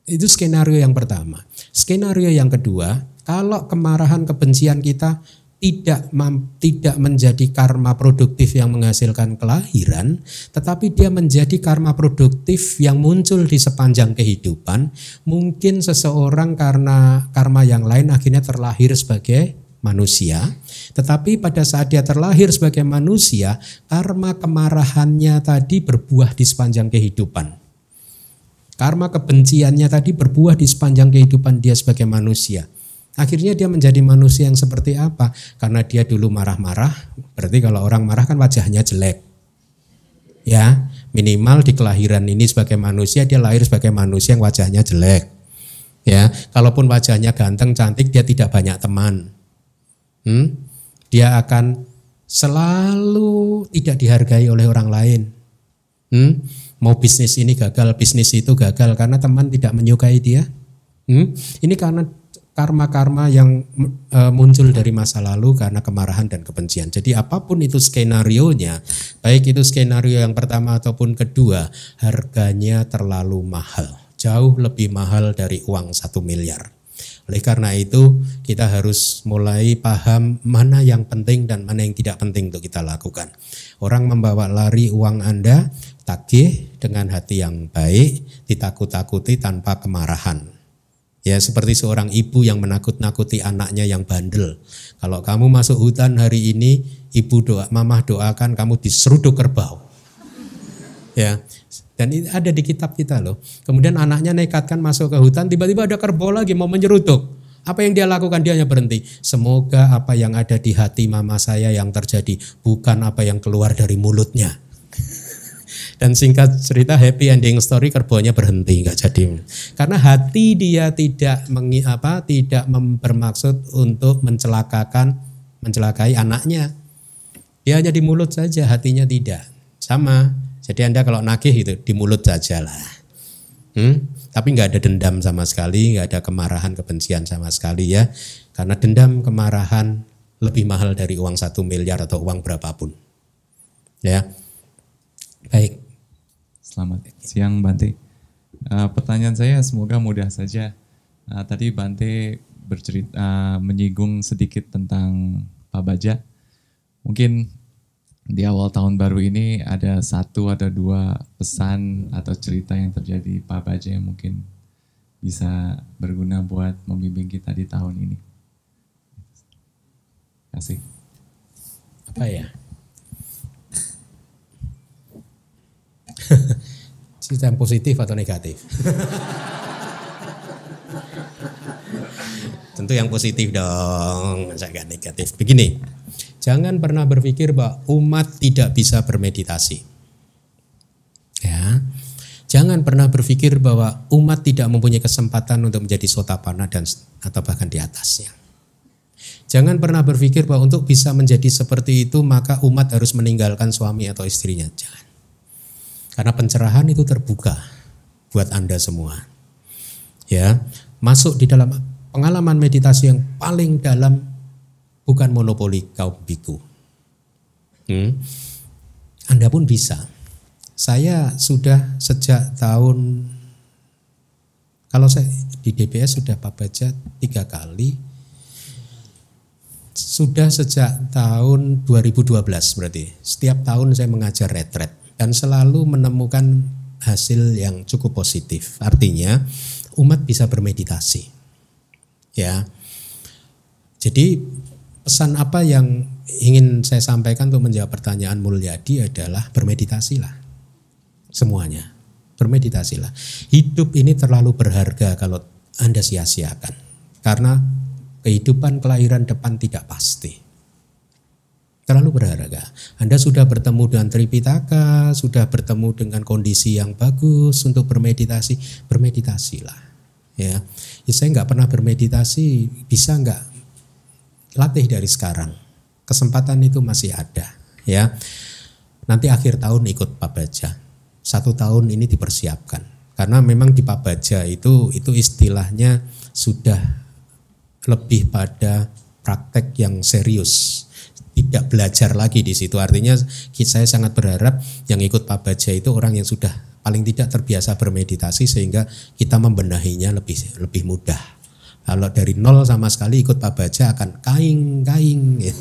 itu skenario yang pertama. Skenario yang kedua, kalau kemarahan kebencian kita tidak menjadi karma produktif yang menghasilkan kelahiran, tetapi dia menjadi karma produktif yang muncul di sepanjang kehidupan. Mungkin seseorang karena karma yang lain akhirnya terlahir sebagai manusia, tetapi pada saat dia terlahir sebagai manusia, karma kemarahannya tadi berbuah di sepanjang kehidupan. Karma kebenciannya tadi berbuah di sepanjang kehidupan dia sebagai manusia. Akhirnya dia menjadi manusia yang seperti apa? Karena dia dulu marah-marah, berarti kalau orang marah kan wajahnya jelek. Ya, minimal di kelahiran ini sebagai manusia, dia lahir sebagai manusia yang wajahnya jelek. Ya, kalaupun wajahnya ganteng, cantik, dia tidak banyak teman. Dia akan selalu tidak dihargai oleh orang lain. Mau bisnis ini gagal, bisnis itu gagal karena teman tidak menyukai dia. Ini karena karma-karma yang muncul dari masa lalu karena kemarahan dan kebencian. Jadi apapun itu skenarionya, baik itu skenario yang pertama ataupun kedua, harganya terlalu mahal. Jauh lebih mahal dari uang 1 miliar. Oleh karena itu kita harus mulai paham mana yang penting dan mana yang tidak penting untuk kita lakukan. Orang membawa lari uang Anda, tagih dengan hati yang baik, ditakut-takuti tanpa kemarahan. Ya, seperti seorang ibu yang menakut-nakuti anaknya yang bandel. Kalau kamu masuk hutan hari ini, mamah doakan kamu diseruduk kerbau. Ya. Dan ini ada di kitab kita loh. Kemudian anaknya nekatkan masuk ke hutan, tiba-tiba ada kerbau lagi mau menyeruduk. Apa yang dia lakukan? Dia hanya berhenti. Semoga apa yang ada di hati mama saya yang terjadi, bukan apa yang keluar dari mulutnya. Dan singkat cerita, happy ending story, kerbaunya berhenti, nggak jadi. Karena hati dia tidak bermaksud untuk mencelakai anaknya. Dia hanya di mulut saja, hatinya tidak. Sama. Jadi Anda kalau nagih itu di mulut saja lah. Tapi nggak ada dendam sama sekali, nggak ada kemarahan, kebencian sama sekali ya. Karena dendam, kemarahan lebih mahal dari uang 1 miliar atau uang berapapun. Ya, baik. Selamat siang Bante. Pertanyaan saya semoga mudah saja. Tadi Bante bercerita menyinggung sedikit tentang Pak Baja. Mungkin di awal tahun baru ini ada 1 atau 2 pesan atau cerita yang terjadi Pak Baja yang mungkin bisa berguna buat membimbing kita di tahun ini. Terima kasih. Apa ya? Cerita yang positif atau negatif? Tentu yang positif dong, jangan negatif. Begini, jangan pernah berpikir bahwa umat tidak bisa bermeditasi. Ya, jangan pernah berpikir bahwa umat tidak mempunyai kesempatan untuk menjadi sotapanna atau bahkan di atasnya. Jangan pernah berpikir bahwa untuk bisa menjadi seperti itu maka umat harus meninggalkan suami atau istrinya. Jangan. Karena pencerahan itu terbuka buat Anda semua. Ya, masuk di dalam pengalaman meditasi yang paling dalam, bukan monopoli kaum biku. Anda pun bisa. Saya sudah sejak tahun, kalau saya di DBS sudah Pak Baja 3 kali, sudah sejak tahun 2012 berarti. Setiap tahun saya mengajar retret dan selalu menemukan hasil yang cukup positif. Artinya umat bisa bermeditasi. Ya. Jadi pesan apa yang ingin saya sampaikan untuk menjawab pertanyaan Mulyadi adalah bermeditasilah. Semuanya, bermeditasilah. Hidup ini terlalu berharga kalau Anda sia-siakan. Karena kehidupan kelahiran depan tidak pasti. Terlalu berharga. Anda sudah bertemu dengan Tripitaka, sudah bertemu dengan kondisi yang bagus untuk bermeditasi, bermeditasilah. Ya, saya nggak pernah bermeditasi, bisa nggak latih dari sekarang? Kesempatan itu masih ada. Ya, nanti akhir tahun ikut Pak Baja. 1 tahun ini dipersiapkan. Karena memang di Pak Baja itu istilahnya sudah lebih pada praktek yang serius. Tidak belajar lagi di situ. Artinya saya sangat berharap yang ikut Pak Baja itu orang yang sudah paling tidak terbiasa bermeditasi sehingga kita membenahinya lebih mudah. Kalau dari nol sama sekali ikut Pak Baja akan kaing. Ya.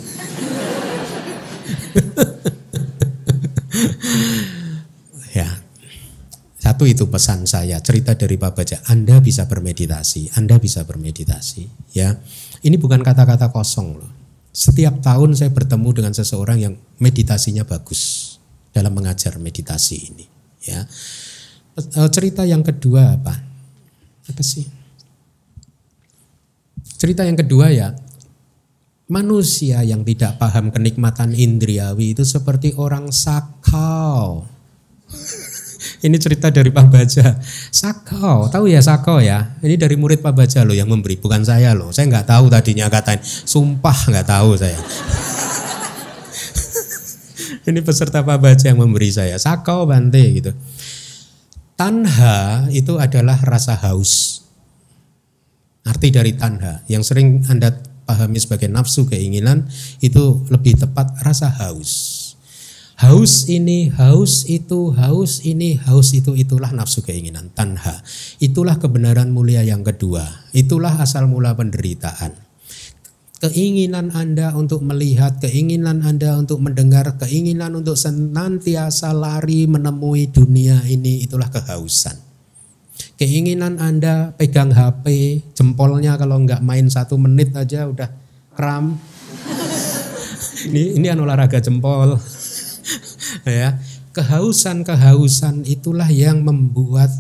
Ya. Satu itu pesan saya, cerita dari Pak Baja, Anda bisa bermeditasi, Anda bisa bermeditasi. Ya, ini bukan kata-kata kosong loh. Setiap tahun saya bertemu dengan seseorang yang meditasinya bagus dalam mengajar meditasi ini. Ya, cerita yang kedua apa? Apa sih? Cerita yang kedua ya, manusia yang tidak paham kenikmatan indriawi itu seperti orang sakau. Ini cerita dari Pak Baja. Sakau, tahu ya sakau ya? Ini dari murid Pak Baja loh yang memberi, bukan saya loh. Saya nggak tahu tadinya katain, sumpah nggak tahu saya. Ini peserta Pak Baja yang memberi saya. Sakau Bante gitu. Tanha itu adalah rasa haus. Arti dari tanha yang sering Anda pahami sebagai nafsu keinginan itu lebih tepat rasa haus. Haus ini, haus itu, haus ini, haus itu, itulah nafsu keinginan, tanha. Itulah kebenaran mulia yang kedua. Itulah asal mula penderitaan. Keinginan Anda untuk melihat, keinginan Anda untuk mendengar, keinginan untuk senantiasa lari menemui dunia ini, itulah kehausan. Keinginan Anda pegang HP, jempolnya kalau nggak main 1 menit aja udah kram. Ini olahraga jempol. Ya, kehausan itulah yang membuat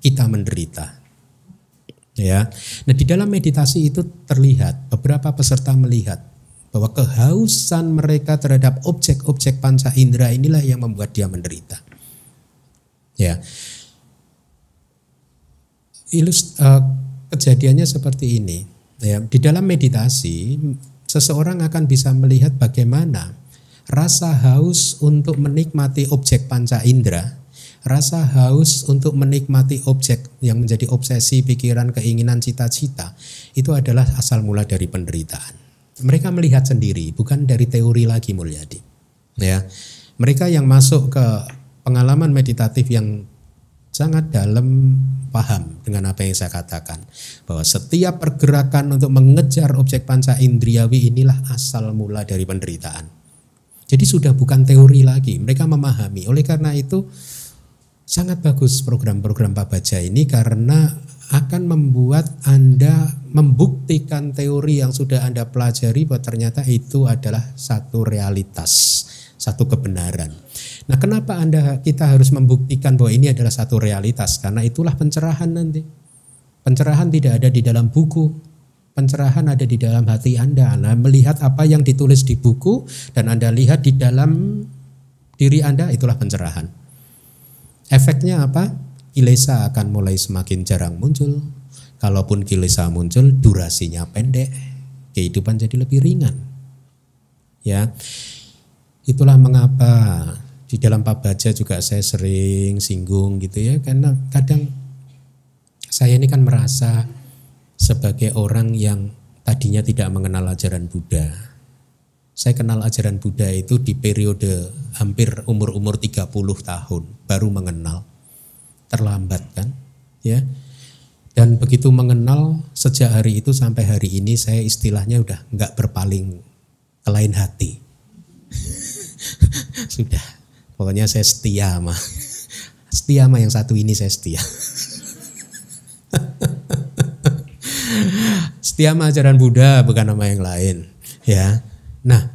kita menderita. Ya, nah di dalam meditasi itu terlihat, beberapa peserta melihat bahwa kehausan mereka terhadap objek-objek panca indera inilah yang membuat dia menderita. Ya, kejadiannya seperti ini. Ya, di dalam meditasi seseorang akan bisa melihat bagaimana rasa haus untuk menikmati objek panca indera, rasa haus untuk menikmati objek yang menjadi obsesi, pikiran, keinginan, cita-cita, itu adalah asal mula dari penderitaan. Mereka melihat sendiri, bukan dari teori lagi Mulyadi. Ya, mereka yang masuk ke pengalaman meditatif yang sangat dalam paham dengan apa yang saya katakan, bahwa setiap pergerakan untuk mengejar objek panca indriawi inilah asal mula dari penderitaan. Jadi sudah bukan teori lagi, mereka memahami. Oleh karena itu sangat bagus program-program Pak Baja ini karena akan membuat Anda membuktikan teori yang sudah Anda pelajari bahwa ternyata itu adalah satu realitas, satu kebenaran. Nah, kenapa kita harus membuktikan bahwa ini adalah satu realitas? Karena itulah pencerahan nanti. Pencerahan tidak ada di dalam buku. Pencerahan ada di dalam hati Anda. Anda melihat apa yang ditulis di buku dan Anda lihat di dalam diri Anda, itulah pencerahan. Efeknya apa? Kilesa akan mulai semakin jarang muncul. Kalaupun kilesa muncul, durasinya pendek. Kehidupan jadi lebih ringan. Ya, itulah mengapa di dalam pabaja juga saya sering singgung gitu ya, karena kadang saya ini kan merasa sebagai orang yang tadinya tidak mengenal ajaran Buddha. Saya kenal ajaran Buddha itu di periode hampir umur 30 tahun baru mengenal. Terlambat kan, ya. Dan begitu mengenal sejak hari itu sampai hari ini saya istilahnya udah nggak berpaling ke lain hati. Sudah. Pokoknya saya setia sama yang satu ini, saya setia. Setia sama ajaran Buddha, bukan nama yang lain, ya. Nah,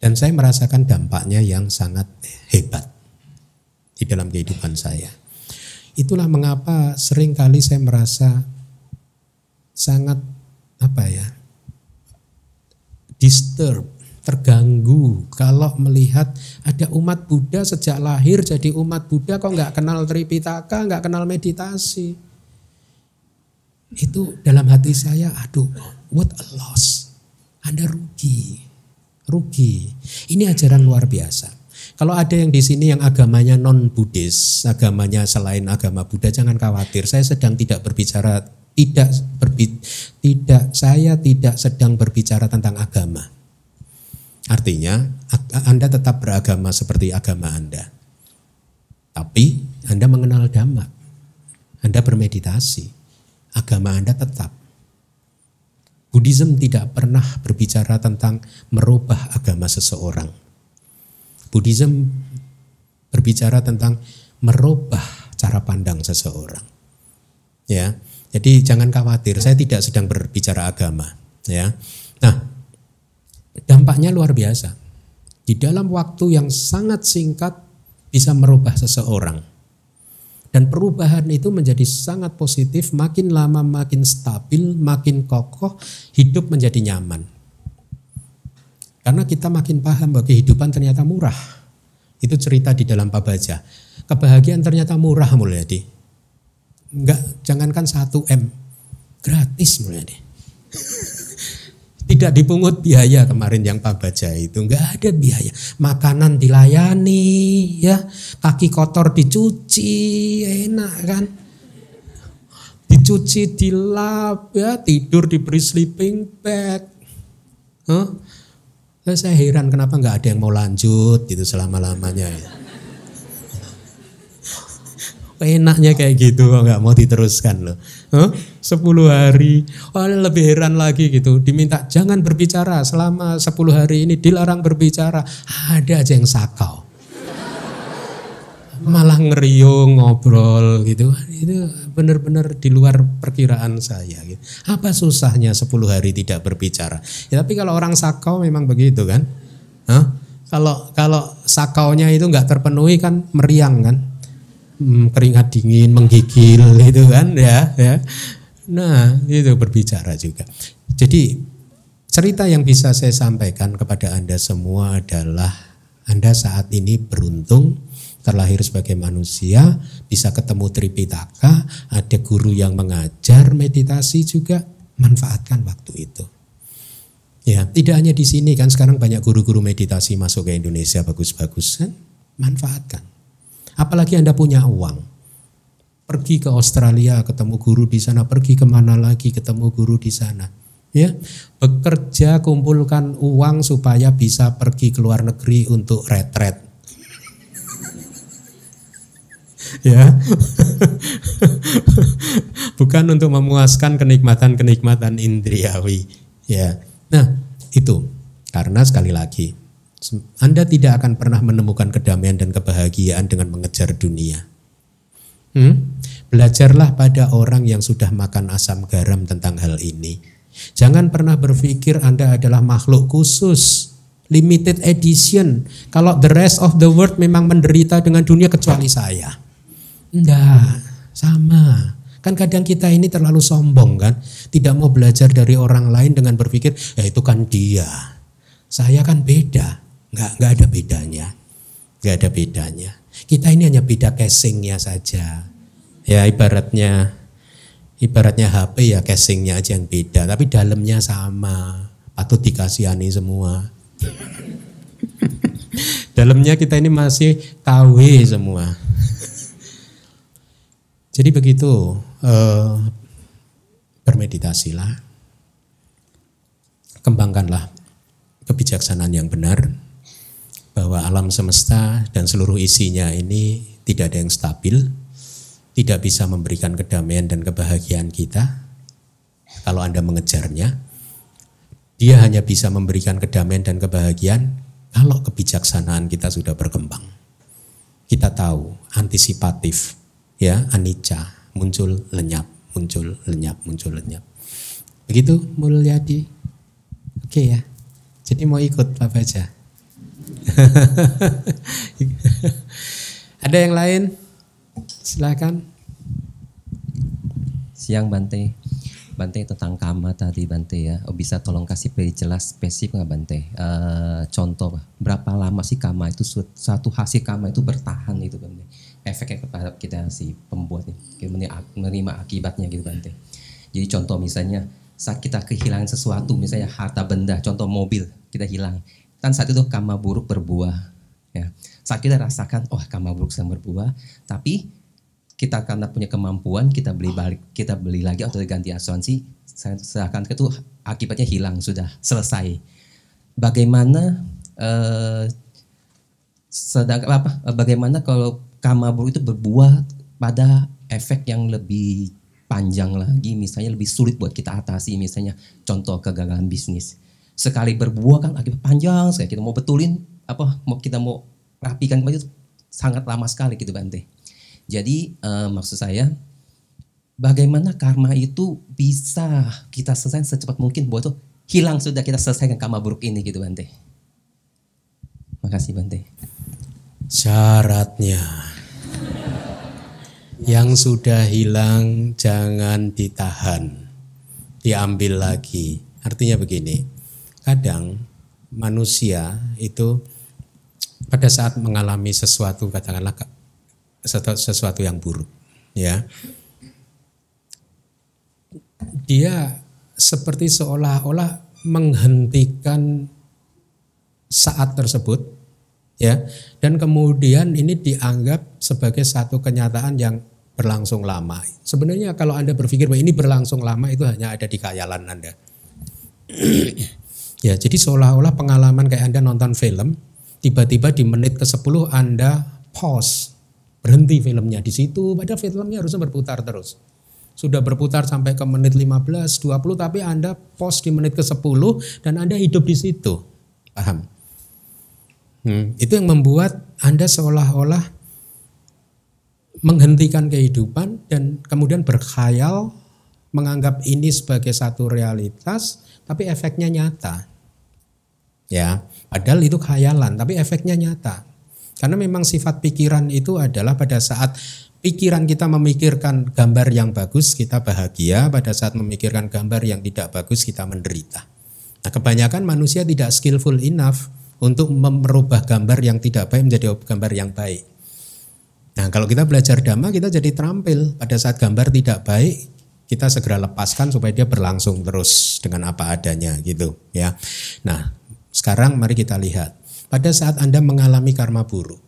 dan saya merasakan dampaknya yang sangat hebat di dalam kehidupan saya. Itulah mengapa seringkali saya merasa sangat disturb, terganggu kalau melihat ada umat Buddha sejak lahir jadi umat Buddha kok nggak kenal Tripitaka, nggak kenal meditasi. Itu dalam hati saya, aduh, what a loss. Anda rugi. Ini ajaran luar biasa. Kalau ada yang di sini yang agamanya non Buddhis, agamanya selain agama Buddha, jangan khawatir. Saya sedang tidak berbicara, saya tidak sedang berbicara tentang agama. Artinya Anda tetap beragama seperti agama Anda. Tapi Anda mengenal Dhamma. Anda bermeditasi. Agama Anda tetap. Buddhism tidak pernah berbicara tentang merubah agama seseorang. Buddhism berbicara tentang merubah cara pandang seseorang. Ya. Jadi jangan khawatir, saya tidak sedang berbicara agama, ya. Nah, dampaknya luar biasa. Di dalam waktu yang sangat singkat bisa merubah seseorang. Dan perubahan itu menjadi sangat positif, makin lama makin stabil, makin kokoh, hidup menjadi nyaman. Karena kita makin paham bahwa kehidupan ternyata murah. Itu cerita di dalam pabaja. Kebahagiaan ternyata murah, Mulyadi. Enggak, jangankan 1M, gratis, Mulyadi. Tidak dipungut biaya kemarin yang pabaja itu, enggak ada biaya. Makanan dilayani, ya, kaki kotor dicuci, enak kan? Dicuci, dilap, ya, tidur diberi sleeping bag. Saya heran kenapa enggak ada yang mau lanjut gitu selama-lamanya. Ya. Enaknya kayak gitu kok nggak mau diteruskan loh. 10 hari, lebih heran lagi gitu. Diminta jangan berbicara selama 10 hari ini, dilarang berbicara. Ada aja yang sakau. Malah ngeriung, ngobrol gitu. Itu benar-benar di luar perkiraan saya. Gitu. Apa susahnya 10 hari tidak berbicara? Ya, tapi kalau orang sakau memang begitu kan. Kalau sakaunya itu nggak terpenuhi kan meriang kan. Keringat dingin, menggigil itu kan ya. Nah itu berbicara juga. Jadi cerita yang bisa saya sampaikan kepada Anda semua adalah Anda saat ini beruntung terlahir sebagai manusia, bisa ketemu Tripitaka, ada guru yang mengajar meditasi juga, manfaatkan waktu itu. Ya, tidak hanya di sini kan, sekarang banyak guru-guru meditasi masuk ke Indonesia bagus-bagus kan, manfaatkan. Apalagi Anda punya uang, pergi ke Australia ketemu guru di sana, pergi kemana lagi ketemu guru di sana. Ya, bekerja kumpulkan uang supaya bisa pergi ke luar negeri untuk retret. Ya, bukan untuk memuaskan kenikmatan-kenikmatan indriawi. Ya, nah itu karena sekali lagi. Anda tidak akan pernah menemukan kedamaian dan kebahagiaan dengan mengejar dunia. Belajarlah pada orang yang sudah makan asam garam tentang hal ini. Jangan pernah berpikir Anda adalah makhluk khusus, limited edition. Kalau the rest of the world memang menderita dengan dunia kecuali saya. Enggak, sama. Kan kadang kita ini terlalu sombong kan. Tidak mau belajar dari orang lain dengan berpikir, ya itu kan dia. Saya kan beda. Enggak ada bedanya. Enggak ada bedanya. Kita ini hanya beda casingnya saja. Ya ibaratnya HP ya casingnya aja yang beda. Tapi dalamnya sama. Patut dikasihani semua. Dalamnya kita ini masih KW semua. Jadi begitu, bermeditasilah, kembangkanlah kebijaksanaan yang benar, bahwa alam semesta dan seluruh isinya ini tidak ada yang stabil, tidak bisa memberikan kedamaian dan kebahagiaan kita kalau Anda mengejarnya. Dia hanya bisa memberikan kedamaian dan kebahagiaan kalau kebijaksanaan kita sudah berkembang. Kita tahu antisipatif, ya, anicca, muncul lenyap, muncul lenyap, muncul lenyap. Begitu Mulyadi. Oke ya. Jadi mau ikut Pak Baja. Ada yang lain? Silakan. Siang Bante. Bante tentang kama tadi Bante ya. Bisa tolong kasih jelas spesifik nggak Bante? Contoh berapa lama sih kama itu, satu hasil kama itu bertahan itu Bante? Efeknya kepada kita si pembuat nih, menerima akibatnya gitu Bante. Jadi contoh misalnya saat kita kehilangan sesuatu, misalnya harta benda, contoh mobil kita hilang, kan saat itu kama buruk berbuah. Ya. Saat kita rasakan, oh kama buruk sedang berbuah, tapi kita karena punya kemampuan kita beli lagi atau ganti asuransi, seakan itu akibatnya hilang, sudah selesai. Bagaimana bagaimana kalau karma buruk itu berbuah pada efek yang lebih panjang lagi, misalnya lebih sulit buat kita atasi, misalnya contoh kegagalan bisnis. Sekali berbuah kan akibat panjang sekali, kita mau betulin kita mau rapikan kembali itu sangat lama sekali gitu Bante. Jadi maksud saya bagaimana karma itu bisa kita selesaikan secepat mungkin buat itu hilang, sudah kita selesaikan karma buruk ini gitu Bante. Makasih Bante. Syaratnya yang sudah hilang jangan ditahan, diambil lagi. Artinya begini, kadang manusia itu pada saat mengalami sesuatu, katakanlah sesuatu yang buruk, ya, dia seperti seolah-olah menghentikan saat tersebut, ya, dan kemudian ini dianggap sebagai satu kenyataan yang berlangsung lama. Sebenarnya kalau Anda berpikir bahwa ini berlangsung lama, itu hanya ada di khayalan Anda. Ya, jadi seolah-olah pengalaman kayak Anda nonton film, tiba-tiba di menit ke-10 Anda pause, berhenti filmnya di situ, padahal filmnya harusnya berputar terus. Sudah berputar sampai ke menit 15, 20, tapi Anda pause di menit ke-10 dan Anda hidup di situ. Paham? Itu yang membuat Anda seolah-olah menghentikan kehidupan dan kemudian berkhayal, menganggap ini sebagai satu realitas, tapi efeknya nyata. Ya, padahal itu khayalan, tapi efeknya nyata. Karena memang sifat pikiran itu adalah pada saat pikiran kita memikirkan gambar yang bagus, kita bahagia. Pada saat memikirkan gambar yang tidak bagus, kita menderita. Nah, kebanyakan manusia tidak skillful enough untuk merubah gambar yang tidak baik menjadi gambar yang baik. Nah, kalau kita belajar Dhamma, kita jadi terampil. Pada saat gambar tidak baik, kita segera lepaskan supaya dia berlangsung terus dengan apa adanya gitu ya. Nah, sekarang mari kita lihat. Pada saat Anda mengalami karma buruk,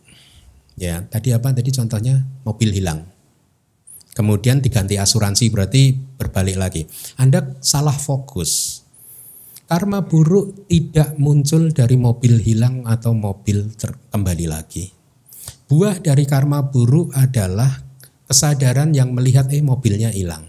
ya tadi apa? Tadi contohnya mobil hilang, kemudian diganti asuransi, berarti berbalik lagi. Anda salah fokus. Karma buruk tidak muncul dari mobil hilang atau mobil kembali lagi. Buah dari karma buruk adalah kesadaran yang melihat mobilnya hilang.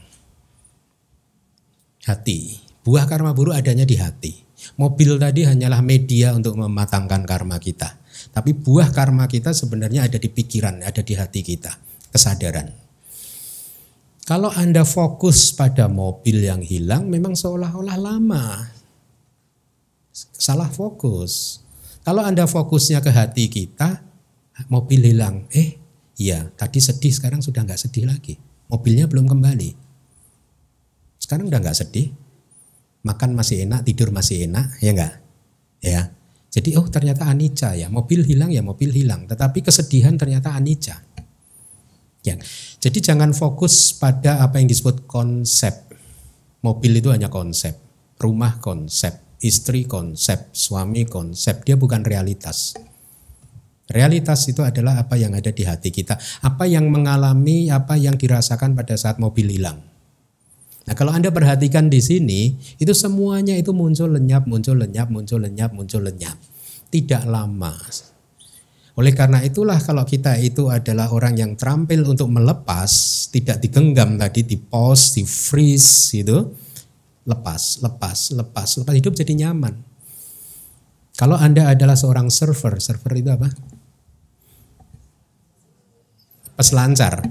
Hati. Buah karma buruk adanya di hati. Mobil tadi hanyalah media untuk mematangkan karma kita. Tapi buah karma kita sebenarnya ada di pikiran, ada di hati kita. Kesadaran. Kalau Anda fokus pada mobil yang hilang, memang seolah-olah lama. Salah fokus. Kalau Anda fokusnya ke hati kita, mobil hilang. Iya, tadi sedih, sekarang sudah nggak sedih lagi. Mobilnya belum kembali. Sekarang udah nggak sedih. Makan masih enak, tidur masih enak, ya enggak? Ya. Jadi ternyata anicca ya, mobil hilang ya mobil hilang, tetapi kesedihan ternyata anicca. Ya. Jadi jangan fokus pada apa yang disebut konsep. Mobil itu hanya konsep, rumah konsep, istri konsep, suami konsep, dia bukan realitas. Realitas itu adalah apa yang ada di hati kita, apa yang mengalami, apa yang dirasakan pada saat mobil hilang. Nah, kalau Anda perhatikan di sini, itu semuanya itu muncul lenyap, muncul lenyap, muncul lenyap, muncul lenyap. Tidak lama. Oleh karena itulah kalau kita itu adalah orang yang terampil untuk melepas, tidak digenggam tadi, di pause, di freeze gitu. Lepas, hidup jadi nyaman. Kalau Anda adalah seorang server itu apa? Peselancar.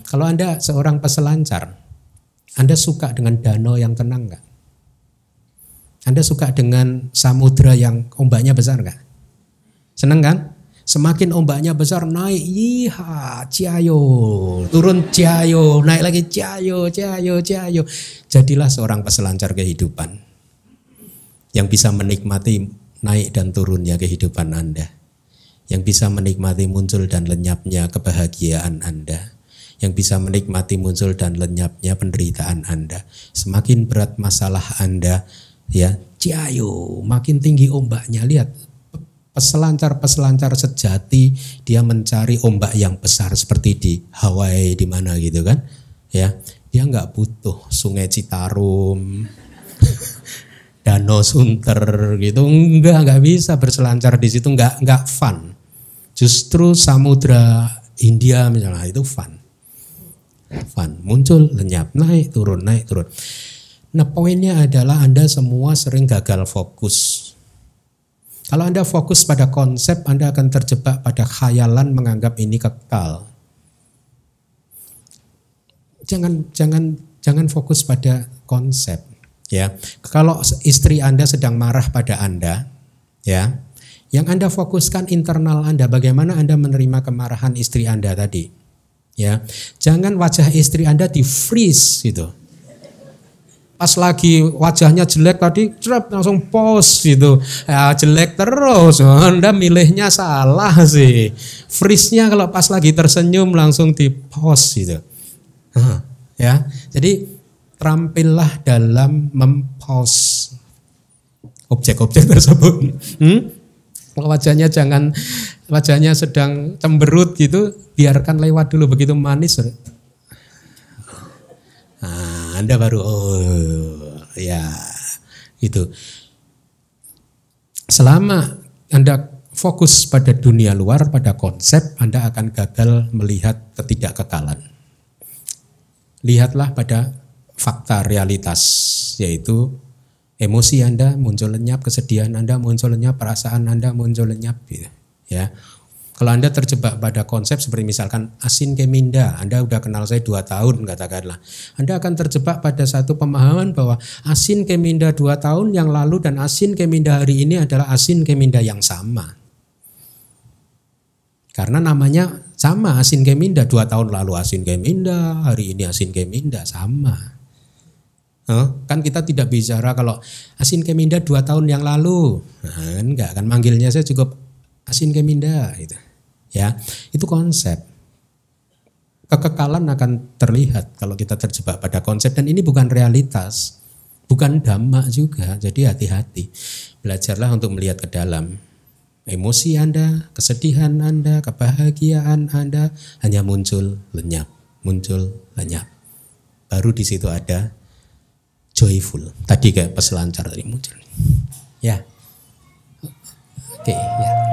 Kalau Anda seorang peselancar, Anda suka dengan danau yang tenang enggak? Anda suka dengan samudra yang ombaknya besar enggak? Senang kan? Semakin ombaknya besar naik, ciayo, turun ciayo, naik lagi ciayo. Jadilah seorang peselancar kehidupan yang bisa menikmati naik dan turunnya kehidupan Anda, yang bisa menikmati muncul dan lenyapnya kebahagiaan Anda, yang bisa menikmati muncul dan lenyapnya penderitaan Anda. Semakin berat masalah Anda, ya, ciayo, makin tinggi ombaknya. Lihat. Peselancar sejati dia mencari ombak yang besar seperti di Hawaii di mana gitu kan, ya dia nggak butuh Sungai Citarum, Danau Sunter gitu, nggak bisa berselancar di situ, nggak fun. Justru Samudra India misalnya itu fun, muncul lenyap, naik turun. Nah poinnya adalah Anda semua sering gagal fokus. Kalau Anda fokus pada konsep, Anda akan terjebak pada khayalan menganggap ini kekal. Jangan fokus pada konsep, ya. Kalau istri Anda sedang marah pada Anda, ya, yang Anda fokuskan internal Anda, bagaimana Anda menerima kemarahan istri Anda tadi, ya. Jangan wajah istri Anda di freeze gitu. Pas lagi wajahnya jelek tadi, langsung pause gitu. Ya, jelek terus, Anda milihnya salah sih. Freeze-nya kalau pas lagi tersenyum langsung di pause gitu. Ya, jadi terampillah dalam mempause objek-objek tersebut. Wajahnya sedang cemberut gitu, biarkan lewat dulu, begitu manis. Nah, Anda baru ya itu. Selama Anda fokus pada dunia luar, pada konsep, Anda akan gagal melihat ketidakkekalan. Lihatlah pada fakta realitas, yaitu emosi Anda muncul lenyap, kesedihan Anda muncul lenyap, perasaan Anda muncul lenyap gitu, ya. Kalau Anda terjebak pada konsep seperti misalkan Asin Keminda, Anda udah kenal saya 2 tahun katakanlah. Anda akan terjebak pada satu pemahaman bahwa Asin Keminda 2 tahun yang lalu dan Asin Keminda hari ini adalah Asin Keminda yang sama. Karena namanya sama, Asin Keminda, 2 tahun lalu Asin Keminda, hari ini Asin Keminda, sama. Kan kita tidak bicara kalau Asin Keminda 2 tahun yang lalu. Nah, enggak, kan manggilnya saya cukup Asin Keminda gitu. Ya, itu konsep. Kekekalan akan terlihat kalau kita terjebak pada konsep, dan ini bukan realitas, bukan dhamma juga. Jadi hati-hati. Belajarlah untuk melihat ke dalam. Emosi Anda, kesedihan Anda, kebahagiaan Anda hanya muncul lenyap. Baru di situ ada joyful. Tadi kayak peselancar tadi muncul. Ya. Oke, ya.